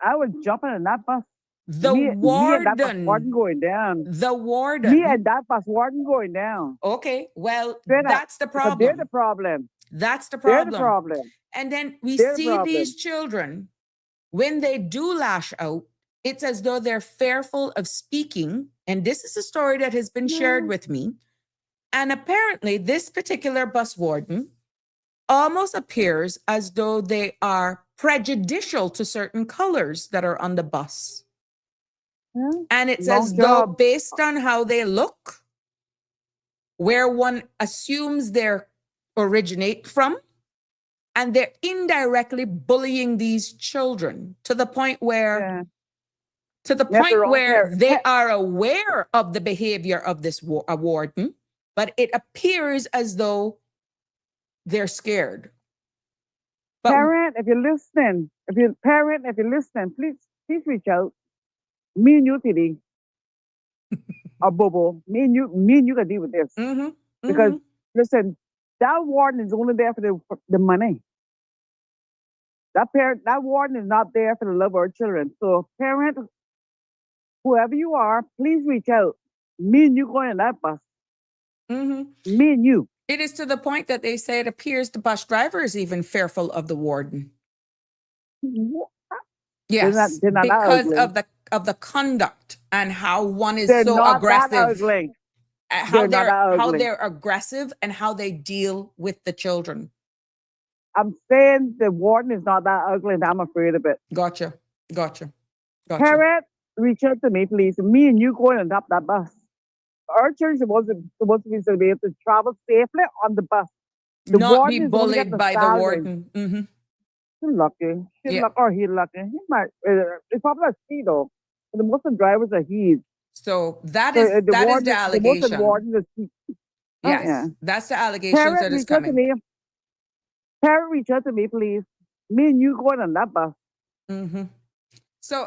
in that bus. The me and that bus warden. warden going down. The warden. Me and that bus warden going down. Okay, well, Straight up. that's the Because they're problem. the problem. That's the They're problem. the problem. And then we They're the see problem. these children, when they do lash out, it's as though they're fearful of speaking. And this is a story that has been shared with me. And apparently, this particular bus warden almost appears as though they are prejudicial to certain colors that are on the bus. And it's Long as though, job. based on how they look, where one assumes they're originate from, and they're indirectly bullying these children to the point where they are aware of the behavior of this warden, but it appears as though they're scared. But Parent, if you're listening, please reach out. Me and you today. Or Bobo. Me and you can deal with this. Because listen, that warden is only there for the money. That warden is not there for the love of our children. So parent, whoever you are, please reach out. Me and you going in that bus. Me and you. It is to the point that they say it appears the bus driver is even fearful of the warden. Yes, they're not that because ugly. of the conduct and how one is They're so not that aggressive. ugly. How They're not that how ugly. they're aggressive and how they deal with the children. I'm saying the warden is not that ugly, and I'm afraid of it. Gotcha. Parent, reach out to me, please. Me and you going on top that bus. Our children supposed to be able to travel safely on the bus. The Not be warden is going to get bullied the by the salary. warden. Mm-hmm. She's lucky. She's Yeah. lucky, or he's lucky. He might. It's probably a she though. But the most of the drivers are he. So that So, is the the most of the allegation. warden is he. Yes, yeah. that's the allegations Parent, that is reach out to coming. me. Parent, reach out to me, please. Me and you going on that bus. Mm-hmm. So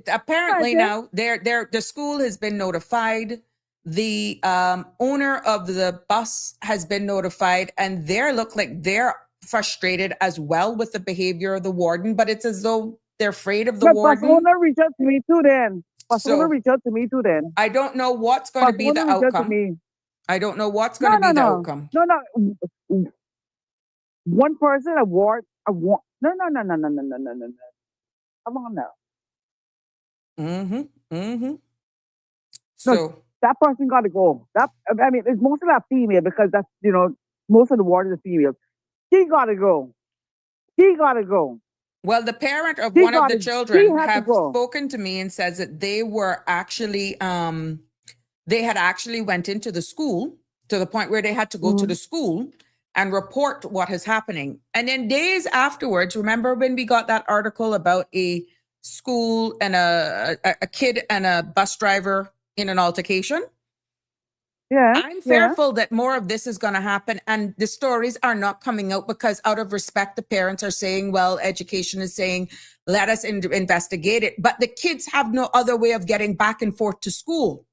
apparently now the school has been notified. The owner of the bus has been notified, and look like they're frustrated as well with the behavior of the warden. But it's as though they're afraid of the But warden. bus owner, reach out to me too. Then bus So- owner, reach out to me too. Then I don't know what's going to bus be the owner, reach out to outcome. me. I don't know what's going to be the outcome. No. One person award. No. Come on now. Mm-hmm. Mm-hmm. So That person got to go. I mean, it's most of that female because that's most of the wardens are females. She got to go. She got to go. well, the parent of She one of the got to- children she had to have go. spoken to me and says that they were actually they had actually went into the school to the point where they had to go to the school and report what is happening. And then days afterwards, remember when we got that article about a school and a kid and a bus driver in an altercation? Yeah. I'm fearful that more of this is going to happen, and the stories are not coming out because out of respect, the parents are saying, well, education is saying, let us investigate it. But the kids have no other way of getting back and forth to school.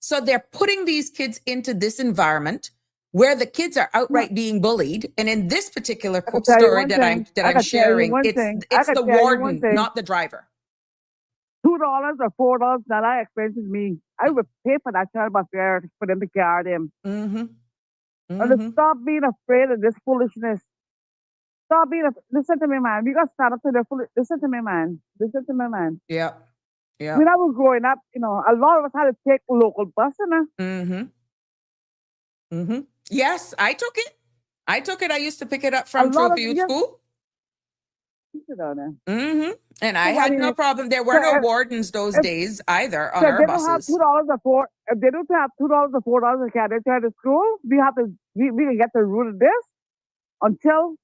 So they're putting these kids into this environment where the kids are outright being bullied. And in this particular story that I'm sharing, it's the warden, not the driver. $2 or $4, now that expenses me. I would pay for that child bus fare for them to carry them. Mm-hmm. And stop being afraid of this foolishness. Stop being listen to me, man. We got to stand up to the foolish. Listen to me, man. Listen to me, man. Yeah. Yeah. When I was growing up, a lot of us had to take local bus, Mm-hmm. Mm-hmm. Yes, I took it. I used to pick it up from Trophy Youth School. Mm-hmm. And I had no problem. There were no wardens those days either on our buses. If they don't have $2 or $4 to carry to school, we can get the root of this until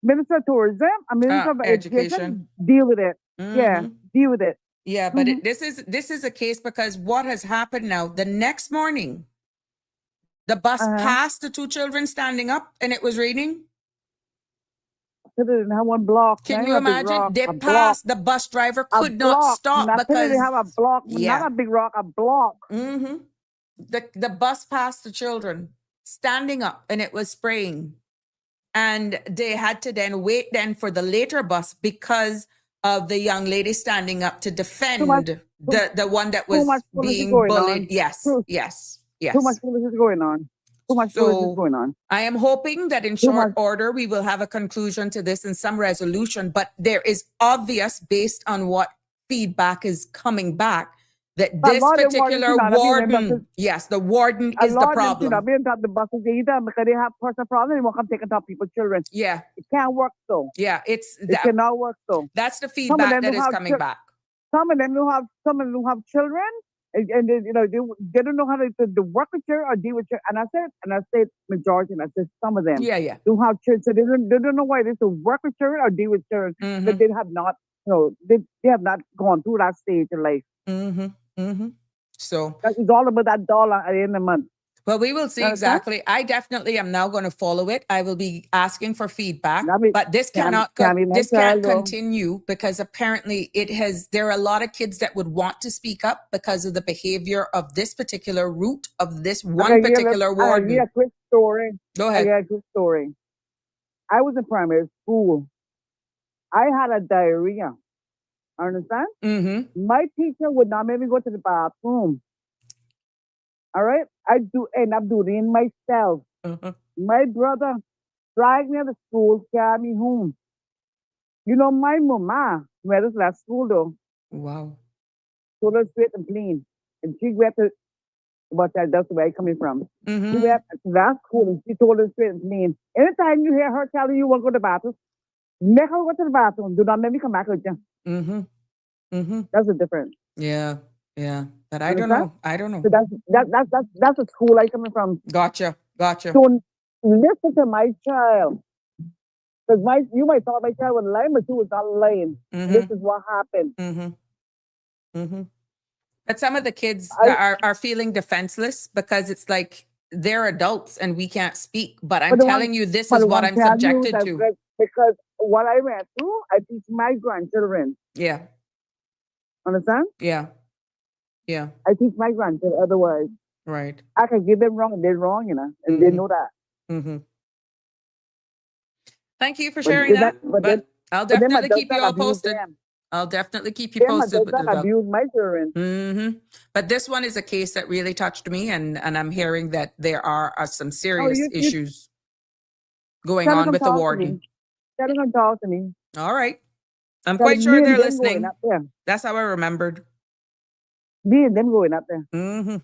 Minister of Tourism and Minister of Education deal with it. Mm-hmm. Yeah, deal with it. Yeah, but this is a case because what has happened now, the next morning, the bus passed the two children standing up and it was raining. They didn't have one block. Can you imagine? They passed, the bus driver could not stop because they have a block, not a big rock, a block. Mm-hmm. The bus passed the children standing up and it was spraying. And they had to then wait for the later bus because of the young lady standing up to defend the one that was being bullied. Yes. Too much foolishness going on. I am hoping that in short order, we will have a conclusion to this and some resolution, but there is obvious based on what feedback is coming back that this particular warden, yes, the warden is the problem. Not being top the buses either because they have personal problems. They won't come take on top people's children. Yeah. It can't work so. Yeah, it cannot work so. That's the feedback that is coming back. Some of them who have children and they don't know how to work with children or deal with children. And I said majority, and I said some of them don't have children, so they don't know why they to work with children or deal with children. Mm-hmm. But they have not, they have not gone through that stage in life. Mm-hmm. Mm-hmm. So it's all about that dollar at the end of the month. Well, we will see exactly. I definitely am now going to follow it. I will be asking for feedback, but this can't continue because apparently there are a lot of kids that would want to speak up because of the behavior of this particular route of this one particular warden. I'll give you a quick story. Go ahead. A quick story. I was in primary school. I had a diarrhea. Understand? Mm-hmm. My teacher would not make me go to the bathroom. All right? I do end up doing it myself. Uh-huh. My brother dragged me to school, carried me home. You know, my mama went to that school though, Wow. told her straight and plain. And she went to, but that's where I coming from. She Mm-hmm. went to that school and she told her straight and plain. Anytime you hear her telling you want to go to the bathroom, make her go to the bathroom. Do not make me come back with you. Mm-hmm. Mm-hmm. That's the difference. Yeah. Yeah. But I don't Understand? know. I don't know. So that's the school I coming from. Gotcha. Gotcha. So listen to my child. Because you might thought my child was lying, but she was not lying. Mm-hmm. This is what happened. Mm-hmm. Mm-hmm. But some of the kids I, that are feeling defenseless because it's like they're adults and we can't speak. But I'm but the one, telling you, this but is the what one I'm tell you subjected that to. because what I went through, I teach my grandchildren. Yeah. Understand? Yeah. Yeah. I teach my grandchildren. Otherwise, Right. I can give them wrong. They're wrong, and they know that. Mm-hmm. Thank you for But sharing that. But I'll them definitely adults keep you that all abuse posted. them. I'll definitely keep you Them posted adults with the that dog. abuse my children. Mm-hmm. But this one is a case that really touched me, and I'm hearing that there are some Oh, serious you issues going tell them on come with the talk to warden. me. Tell them come talk to me. All right. I'm Tell quite them sure me they're and them going listening. up there. That's how I remembered. Me and them going up there. Mm-hmm.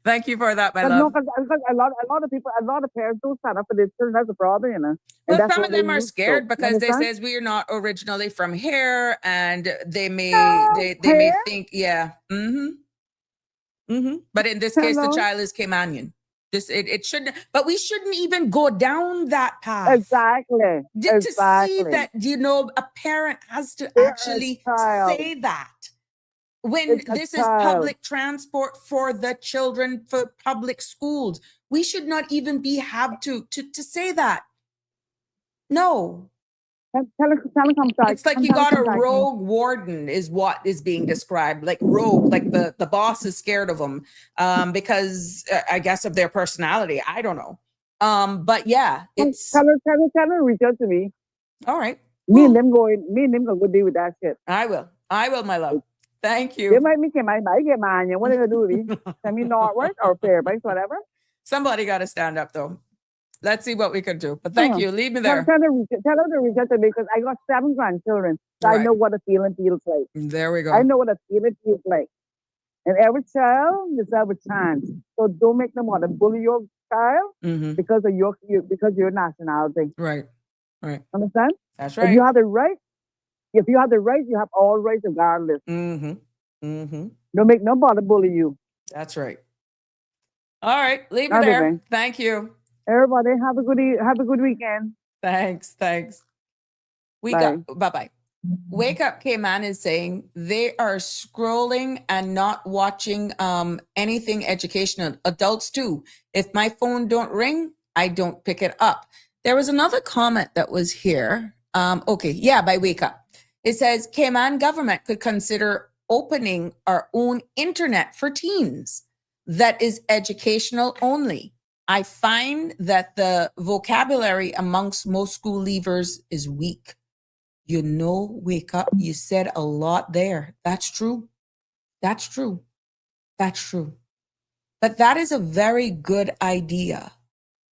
Thank you for that, my But no, love. because a lot of people, a lot of parents don't stand up for their children. That's a problem, And Well, that's some what of they them are used to. scared You because they understand? says we are not originally from here, and they may No, they may here, think, yeah. Mm-hmm. Mm-hmm. But in this case, the hello. child is Caymanian. It shouldn't, but we shouldn't even go down that path. Exactly. To see Exactly. that, a parent has to They're actually a child. say that when It's a this is child. public transport for the children, for public schools. We should not even have to say that. No. Tell him come talk. It's like you got a rogue warden is what is being described, like rogue, like the boss is scared of them because I guess of their personality. I don't know. But yeah, it's Tell him reach out to me. all right. Me and them go deal with that shit. I will, my love. Thank They you. might make my man. What are they gonna do? Send me Northward or Fairbanks, whatever. Somebody got to stand up though. Let's see what we can do. But thank you. Leave me Tell there. her to reach out to me because I got 7 grandchildren. So I Right. know what a feeling feels like. There we go. I know what a feeling feels like. And every child deserves a chance. So don't make them want to bully your child Mhm. because of your nationality. Right. Right. Understand? That's If right. you have the right, you have all rights regardless. Mm-hmm. Mm-hmm. Don't make nobody bully you. That's right. All right. Leave me Okay, there. bye. Thank you. Everybody have a good weekend. Thanks. We Bye. got bye-bye. Wake Up K-Man is saying they are scrolling and not watching anything educational. Adults too. If my phone don't ring, I don't pick it up. There was another comment that was here. Okay, yeah, by Wake Up. It says Cayman government could consider opening our own internet for teens that is educational only. I find that the vocabulary amongst most school leavers is weak. Wake Up. You said a lot there. That's true. That's true. That's true. But that is a very good idea.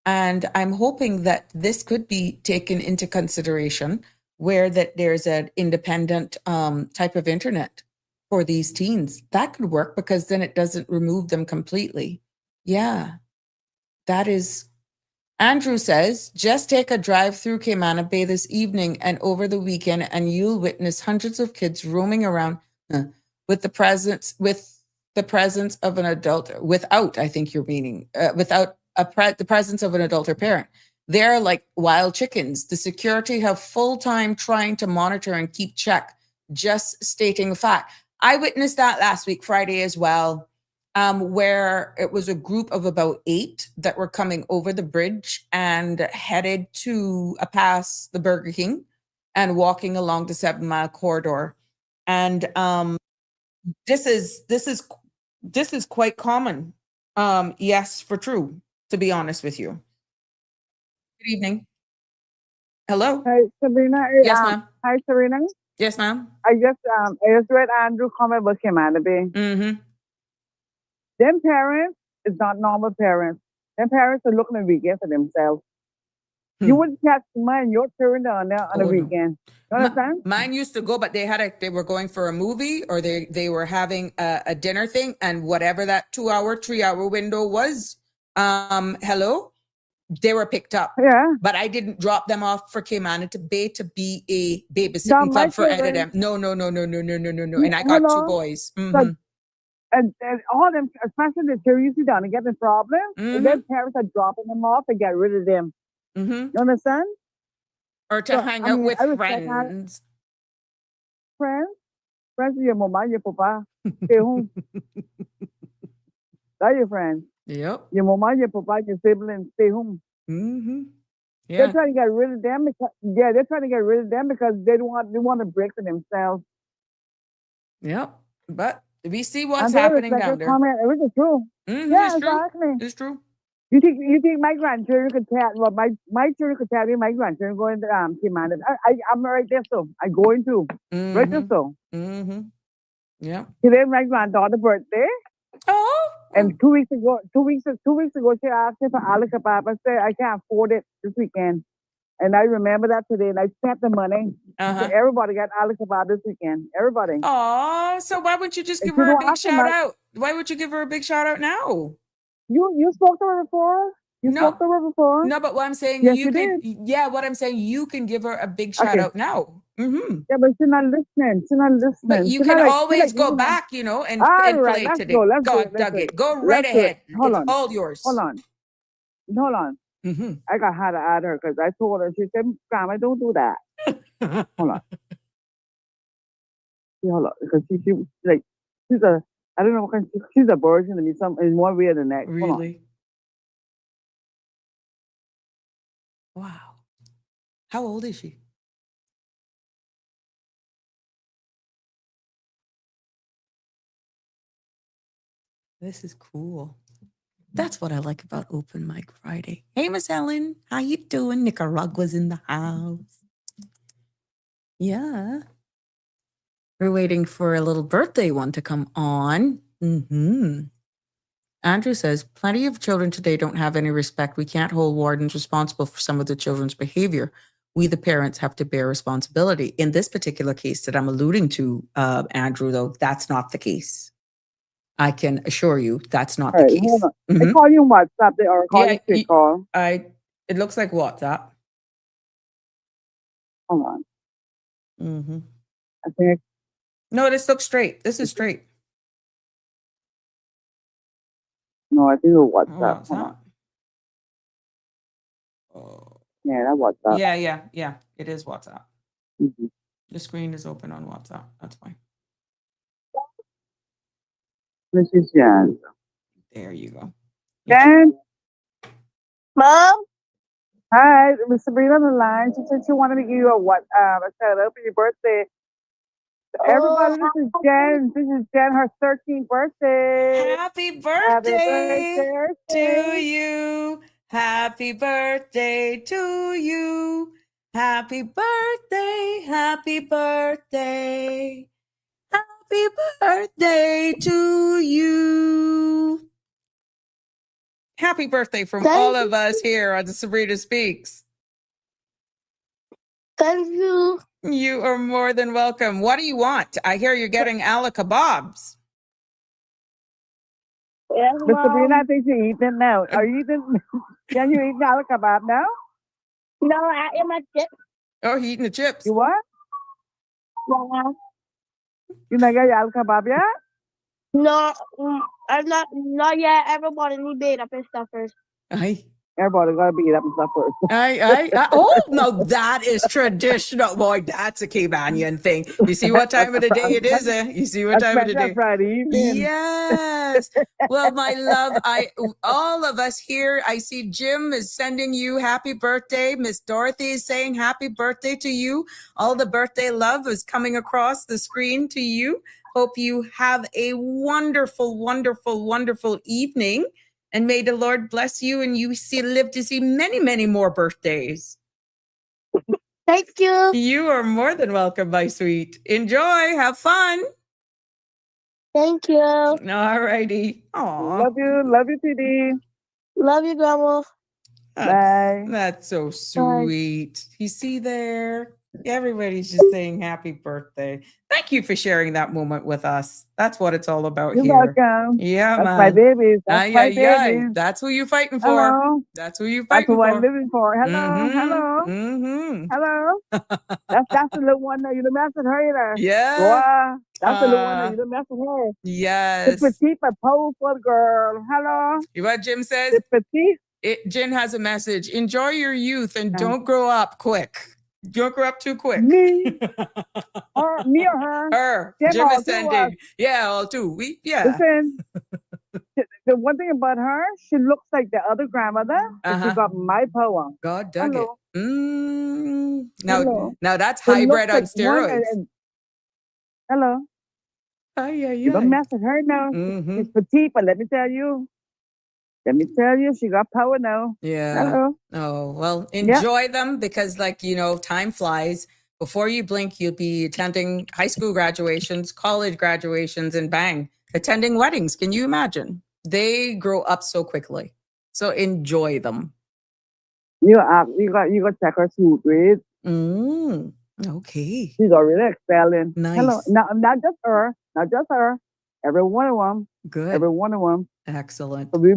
And I'm hoping that this could be taken into consideration where that there's an independent type of internet for these teens. That could work because then it doesn't remove them completely. Yeah, that is. Andrew says, just take a drive through Cayman Bay this evening and over the weekend, and you'll witness hundreds of kids roaming around with the presence of an adult. Without, I think you're meaning, without the presence of an adult or parent. They're like wild chickens. The security have full time trying to monitor and keep check. Just stating a fact. I witnessed that last week, Friday as well. Where it was a group of about 8 that were coming over the bridge and headed to past the Burger King and walking along the 7 Mile corridor. And this is quite common. Yes, for true, to be honest with you. Good evening. Hello. Hi, Sabrina. Yes, ma'am. Hi, Sabrina. Yes, ma'am. I just read Andrew comment about Cayman Bay. Mm-hmm. Them parents is not normal parents. Them parents are looking at the weekend for themselves. You wouldn't catch mine, your turn on there on the Oh, no. weekend. You understand? Mine used to go, but they were going for a movie or they were having a dinner thing, and whatever that 2-hour, 3-hour window was, hello, they were picked up. Yeah. But I didn't drop them off for Cayman to be a Not babysitting my club for children. Adam. No. Yeah, And I got 2 hello? boys. So- And all them, especially the seriously down and get the problem, Mhm. their parents are dropping them off and get rid of them. Mm-hmm. You understand? Or to So, hang I out mean, with I respect how- friends. Friends with your mama, your papa, stay home. That's your friends. Yep. Your mama, your papa, your siblings, stay home. Mm-hmm. They're Yeah. trying to get rid of them because they're trying to get rid of them because they want a break for themselves. Yep. But we see what's And they happening respect down your there. comment, which is true. Mm-hmm. Yeah, It's true. exactly. It's true. You think my grandchildren could tell? Well, my children could tell me my grandchildren going to Cayman. I'm right there, so I'm going to right there, so Mm-hmm. Yeah. today my granddaughter's birthday, Oh. and 2 weeks ago, she asked me for ala kebab. I said I can't afford it this weekend, and I remember that today, and I spent the money. So Uh-huh. everybody got ala kebab this weekend. Everybody. Oh, so why wouldn't you just If give you her a don't big ask them, shout like- out? Why would you give her a big shout out now? You spoke to her before. You No. spoke to her before. No, but what I'm saying, Yes, you you can. Yeah, what I'm saying, you can give her a big shout Okay. out now. Mm-hmm. Yeah, but she's not listening. She's not listening. But you She's can not like- always she's like, go you know, back, you know, and All play right, let's today. go. Let's do God it. Let's dug do it. it. Go right Let's do it. ahead. Hold It's on. all yours. Hold on. Mm-hmm. I got how to add her because I told her. She said, "Grandma, don't do that." Hold on. Hold on, because she like she's a I don't know what kind. She's a virgin to me. Some in one way or the next. Hold on. Really? Wow. How old is she? This is cool. That's what I like about Open Mic Friday. Hey, Miss Ellen, how you doing? Nicaragua's in the house. Yeah. We're waiting for a little birthday one to come on. Mm-hmm. Andrew says, plenty of children today don't have any respect. We can't hold wardens responsible for some of the children's behavior. We, the parents, have to bear responsibility. In this particular case that I'm alluding to, Andrew, though, that's not the case. I can assure you that's not All right, the case. hold on. Mhm. I call you on WhatsApp or call Yeah, you straight call. It looks like WhatsApp. Hold on. Mm-hmm. I think No, this looks straight. This is straight. I think it's WhatsApp. Hold WhatsApp. on. Oh. Yeah, that WhatsApp. Yeah. It is WhatsApp. Mhm. The screen is open on WhatsApp. That's fine. This is Jan. There you go. Jan, Mom? hi, Miss Sabrina on the line. She said she wanted to give you a shout out for your birthday. Everybody, this is Jen. This is Jen, her 13th birthday. Happy Happy birthday birthday to you. Happy birthday to you. Happy birthday. Happy birthday. Happy birthday to you. Happy birthday from Thank all of us here on the Sabrina Speaks. Thank you. You are more than welcome. What do you want? I hear you're getting ala kebabs. Yes, Miss Sabrina, I Mom. think you're eating now. Are you eating? Can you eat ala kebab now? No, I am a chip. Oh, he eating the chips. You what? Yeah. You not got your ala kebab yet? No, I'm not yet. Everybody need made up and stuff first. Aye. Everybody gotta be eat up and stuff first. Oh, no, that is traditional. Boy, that's a Caymanian thing. You see what time of the day it is, eh? You see what time of the Especially day? Friday evening. Yes. Well, my love, all of us here, I see Jim is sending you happy birthday. Miss Dorothy is saying happy birthday to you. All the birthday love is coming across the screen to you. Hope you have a wonderful, wonderful, wonderful evening. And may the Lord bless you and you live to see many, many more birthdays. Thank you. You are more than welcome, my sweet. Enjoy. Have fun. Thank you. All righty. Aw. Love you, PD. Love you, Grandma. Bye. That's so sweet. You see there? Everybody's just saying happy birthday. Thank you for sharing that moment with us. That's what it's all about You're here. welcome. Yeah, That's my man. babies. That's Ay, my ay, ay. babies. That's who you fighting for. Hello. That's who you That's fighting who I'm for. living for. Hello. Mhm, Hello. mhm. Hello. That's the little one that you don't mess with her either. Yeah. Boy, that's the little one that you don't mess with her. The Yes. petite but powerful girl. Hello. You know what Jim says? The petite. Jen has a message. Enjoy your youth and Uh, don't grow up quick. Don't grow up too quick. Me. Her, me or her. Her. Them Jim all is two of us. sending. Yeah, all two. Yeah. Listen, the one thing about her, she looks like the other grandmother, but Uh-huh. she got my power. God dug Hello. it. Hello. Now that's She looks hybrid on like one steroids. hello. Ay, ay, You don't ay. mess with her now. Mhm. She's petite, but let me tell you, she got power now. Yeah. Hello. Oh, well, Yeah. enjoy them because, like, you know, time flies. Before you blink, you'll be attending high school graduations, college graduations, and bang, attending weddings. Can you imagine? They grow up so quickly. So enjoy them. You got check her school grades. Okay. She's already excelling. Hello. Nice. Not just her. Not just her. Every one of them. Good. Every one of them. Excellent. So we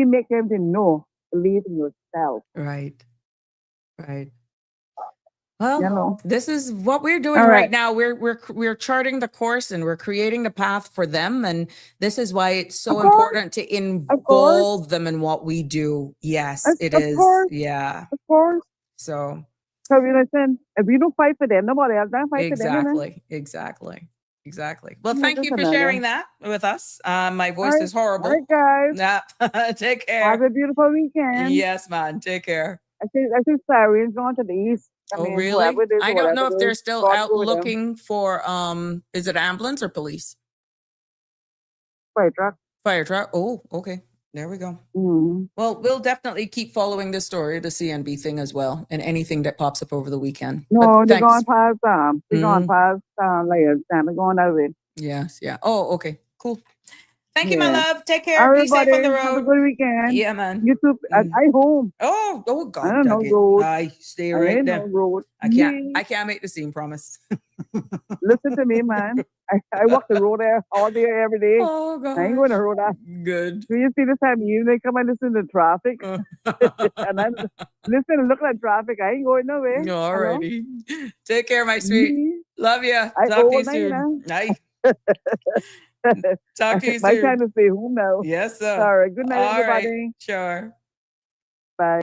make them to know, believe in yourself. Right. Right. Well, You know. this is what we're doing All right right. now. We're charting the course and we're creating the path for them, and this is why it's so Of course. important to Of course. involve them in what we do. Yes, it Of is. course. Yeah. Of course. So So we listen, if we don't fight for them, nobody else don't fight for them. You know? exactly. Well, Yeah, thank just you for another. sharing that with us. My All voice right. is horrible. All right, guys. Nah. Take Have care. a beautiful weekend. Yes, man. Take care. I think Cyrine's going to the east. I Oh, mean, really? whoever it is, I don't know whatever if it they're is, still God out go with them. looking for is it ambulance or police? Fire truck. Fire truck. Oh, okay. There we go. Mm-hmm. Well, we'll definitely keep following this story, the CNB thing as well, and anything that pops up over the weekend. No, But they're thanks. going past they're going past layers and they're going that way. Yes, yeah. Oh, okay. Cool. Thank you, my Yeah. love. Take care. Be safe Everybody, on the have a road. good weekend. Yeah, man. You too. I home. Oh, I God, don't know dug it. road. I stay I right ain't there. no road. I can't make the scene, promise. Listen to me, man. I walk the road there all day, every day. Oh, I ain't going to gosh. road that. Good. Do you see this time of year they come and listen to traffic? And I'm listen and look at traffic. I ain't going nowhere. All Hello? righty. Take care, my sweet. Me? Love you. I Talk to you old soon. now. Night. Talk to you My soon. time to stay home now. Yes, sir. All right. Good night, All right. everybody. Sure. Bye.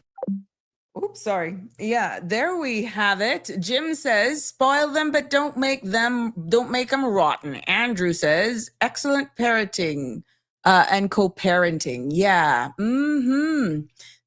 Oops, sorry. Yeah, there we have it. Jim says, spoil them, but don't make them rotten. Andrew says, excellent parenting and co-parenting. Yeah.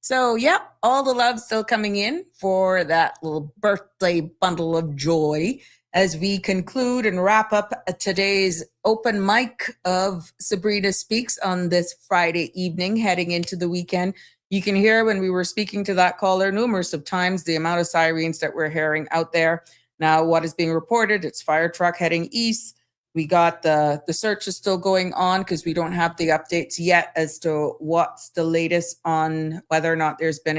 So, yep, all the love still coming in for that little birthday bundle of joy as we conclude and wrap up today's open mic of Sabrina Speaks on this Friday evening, heading into the weekend. You can hear when we were speaking to that caller numerous of times the amount of sirens that we're hearing out there. Now, what is being reported? It's fire truck heading east. We got the search is still going on because we don't have the updates yet as to what's the latest on whether or not there's been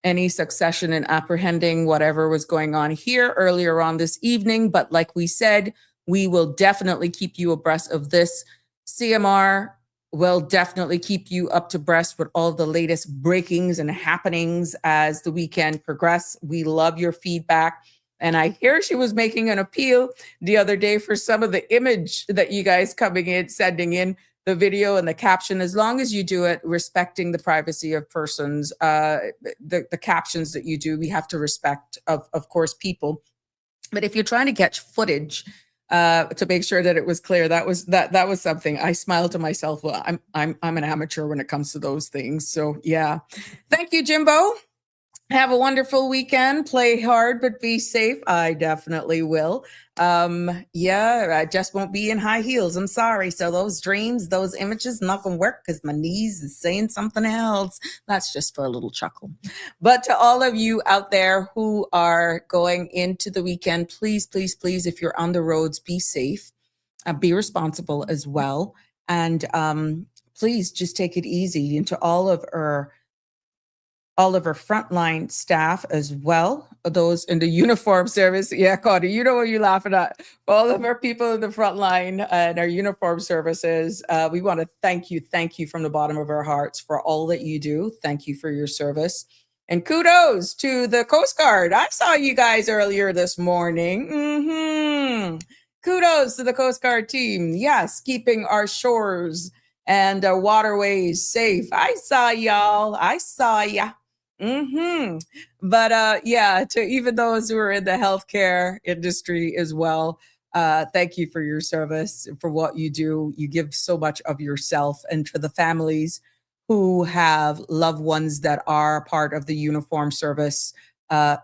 any succession in apprehending whatever was going on here earlier on this evening. But like we said, we will definitely keep you abreast of this. CMR will definitely keep you up to breast with all the latest breakings and happenings as the weekend progress. We love your feedback. And I hear she was making an appeal the other day for some of the image that you guys coming in, sending in the video and the caption, as long as you do it respecting the privacy of persons, the captions that you do, we have to respect, of course, people. But if you're trying to catch footage to make sure that it was clear, that was something. I smiled to myself. Well, I'm an amateur when it comes to those things. So yeah, thank you, Jimbo. Have a wonderful weekend. Play hard, but be safe. I definitely will. Yeah, I just won't be in high heels. I'm sorry. So those dreams, those images, not gonna work because my knees is saying something else. That's just for a little chuckle. But to all of you out there who are going into the weekend, please, please, please, if you're on the roads, be safe, be responsible as well. And please just take it easy, and to all of our frontline staff as well, those in the uniform service. Yeah, Cody, you know what you're laughing at. All of our people in the front line and our uniform services, we want to thank you from the bottom of our hearts for all that you do. Thank you for your service. And kudos to the Coast Guard. I saw you guys earlier this morning. Kudos to the Coast Guard team. Yes, keeping our shores and our waterways safe. I saw y'all. I saw ya. But yeah, to even those who are in the healthcare industry as well, thank you for your service, for what you do. You give so much of yourself, and to the families who have loved ones that are part of the uniform service,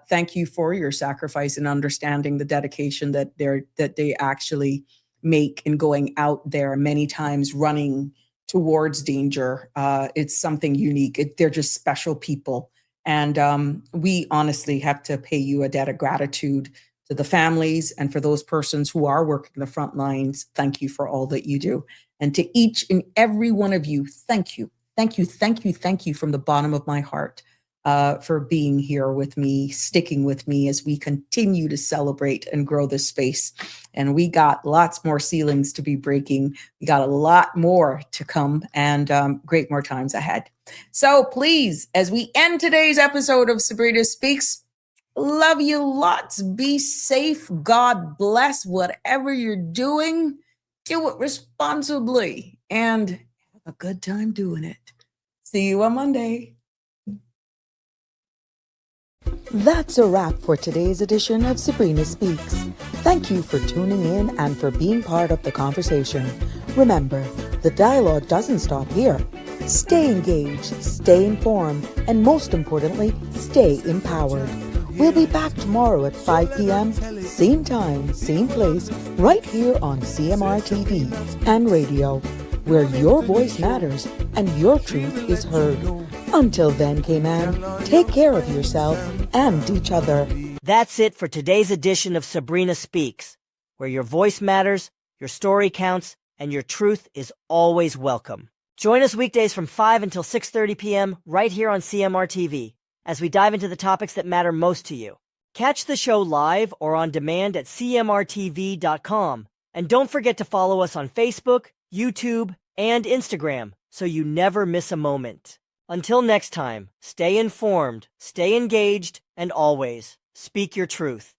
thank you for your sacrifice and understanding the dedication that they actually make in going out there, many times running towards danger. It's something unique. They're just special people. And we honestly have to pay you a debt of gratitude to the families and for those persons who are working the front lines. Thank you for all that you do. And to each and every one of you, thank you. Thank you, thank you, thank you from the bottom of my heart for being here with me, sticking with me as we continue to celebrate and grow this space. And we got lots more ceilings to be breaking. We got a lot more to come, and great more times ahead. So please, as we end today's episode of Sabrina Speaks, love you lots. Be safe. God bless whatever you're doing. Do it responsibly and have a good time doing it. See you on Monday. That's a wrap for today's edition of Sabrina Speaks. Thank you for tuning in and for being part of the conversation. Remember, the dialogue doesn't stop here. Stay engaged, stay informed, and most importantly, stay empowered. We'll be back tomorrow at 5 p.m., same time, same place, right here on CMR TV and radio, where your voice matters and your truth is heard. Until then, K-Man, take care of yourself and each other. That's it for today's edition of Sabrina Speaks, where your voice matters, your story counts, and your truth is always welcome. Join us weekdays from 5 until 6:30 p.m. right here on CMR TV as we dive into the topics that matter most to you. Catch the show live or on demand at cmrtv.com. And don't forget to follow us on Facebook, YouTube, and Instagram so you never miss a moment. Until next time, stay informed, stay engaged, and always speak your truth.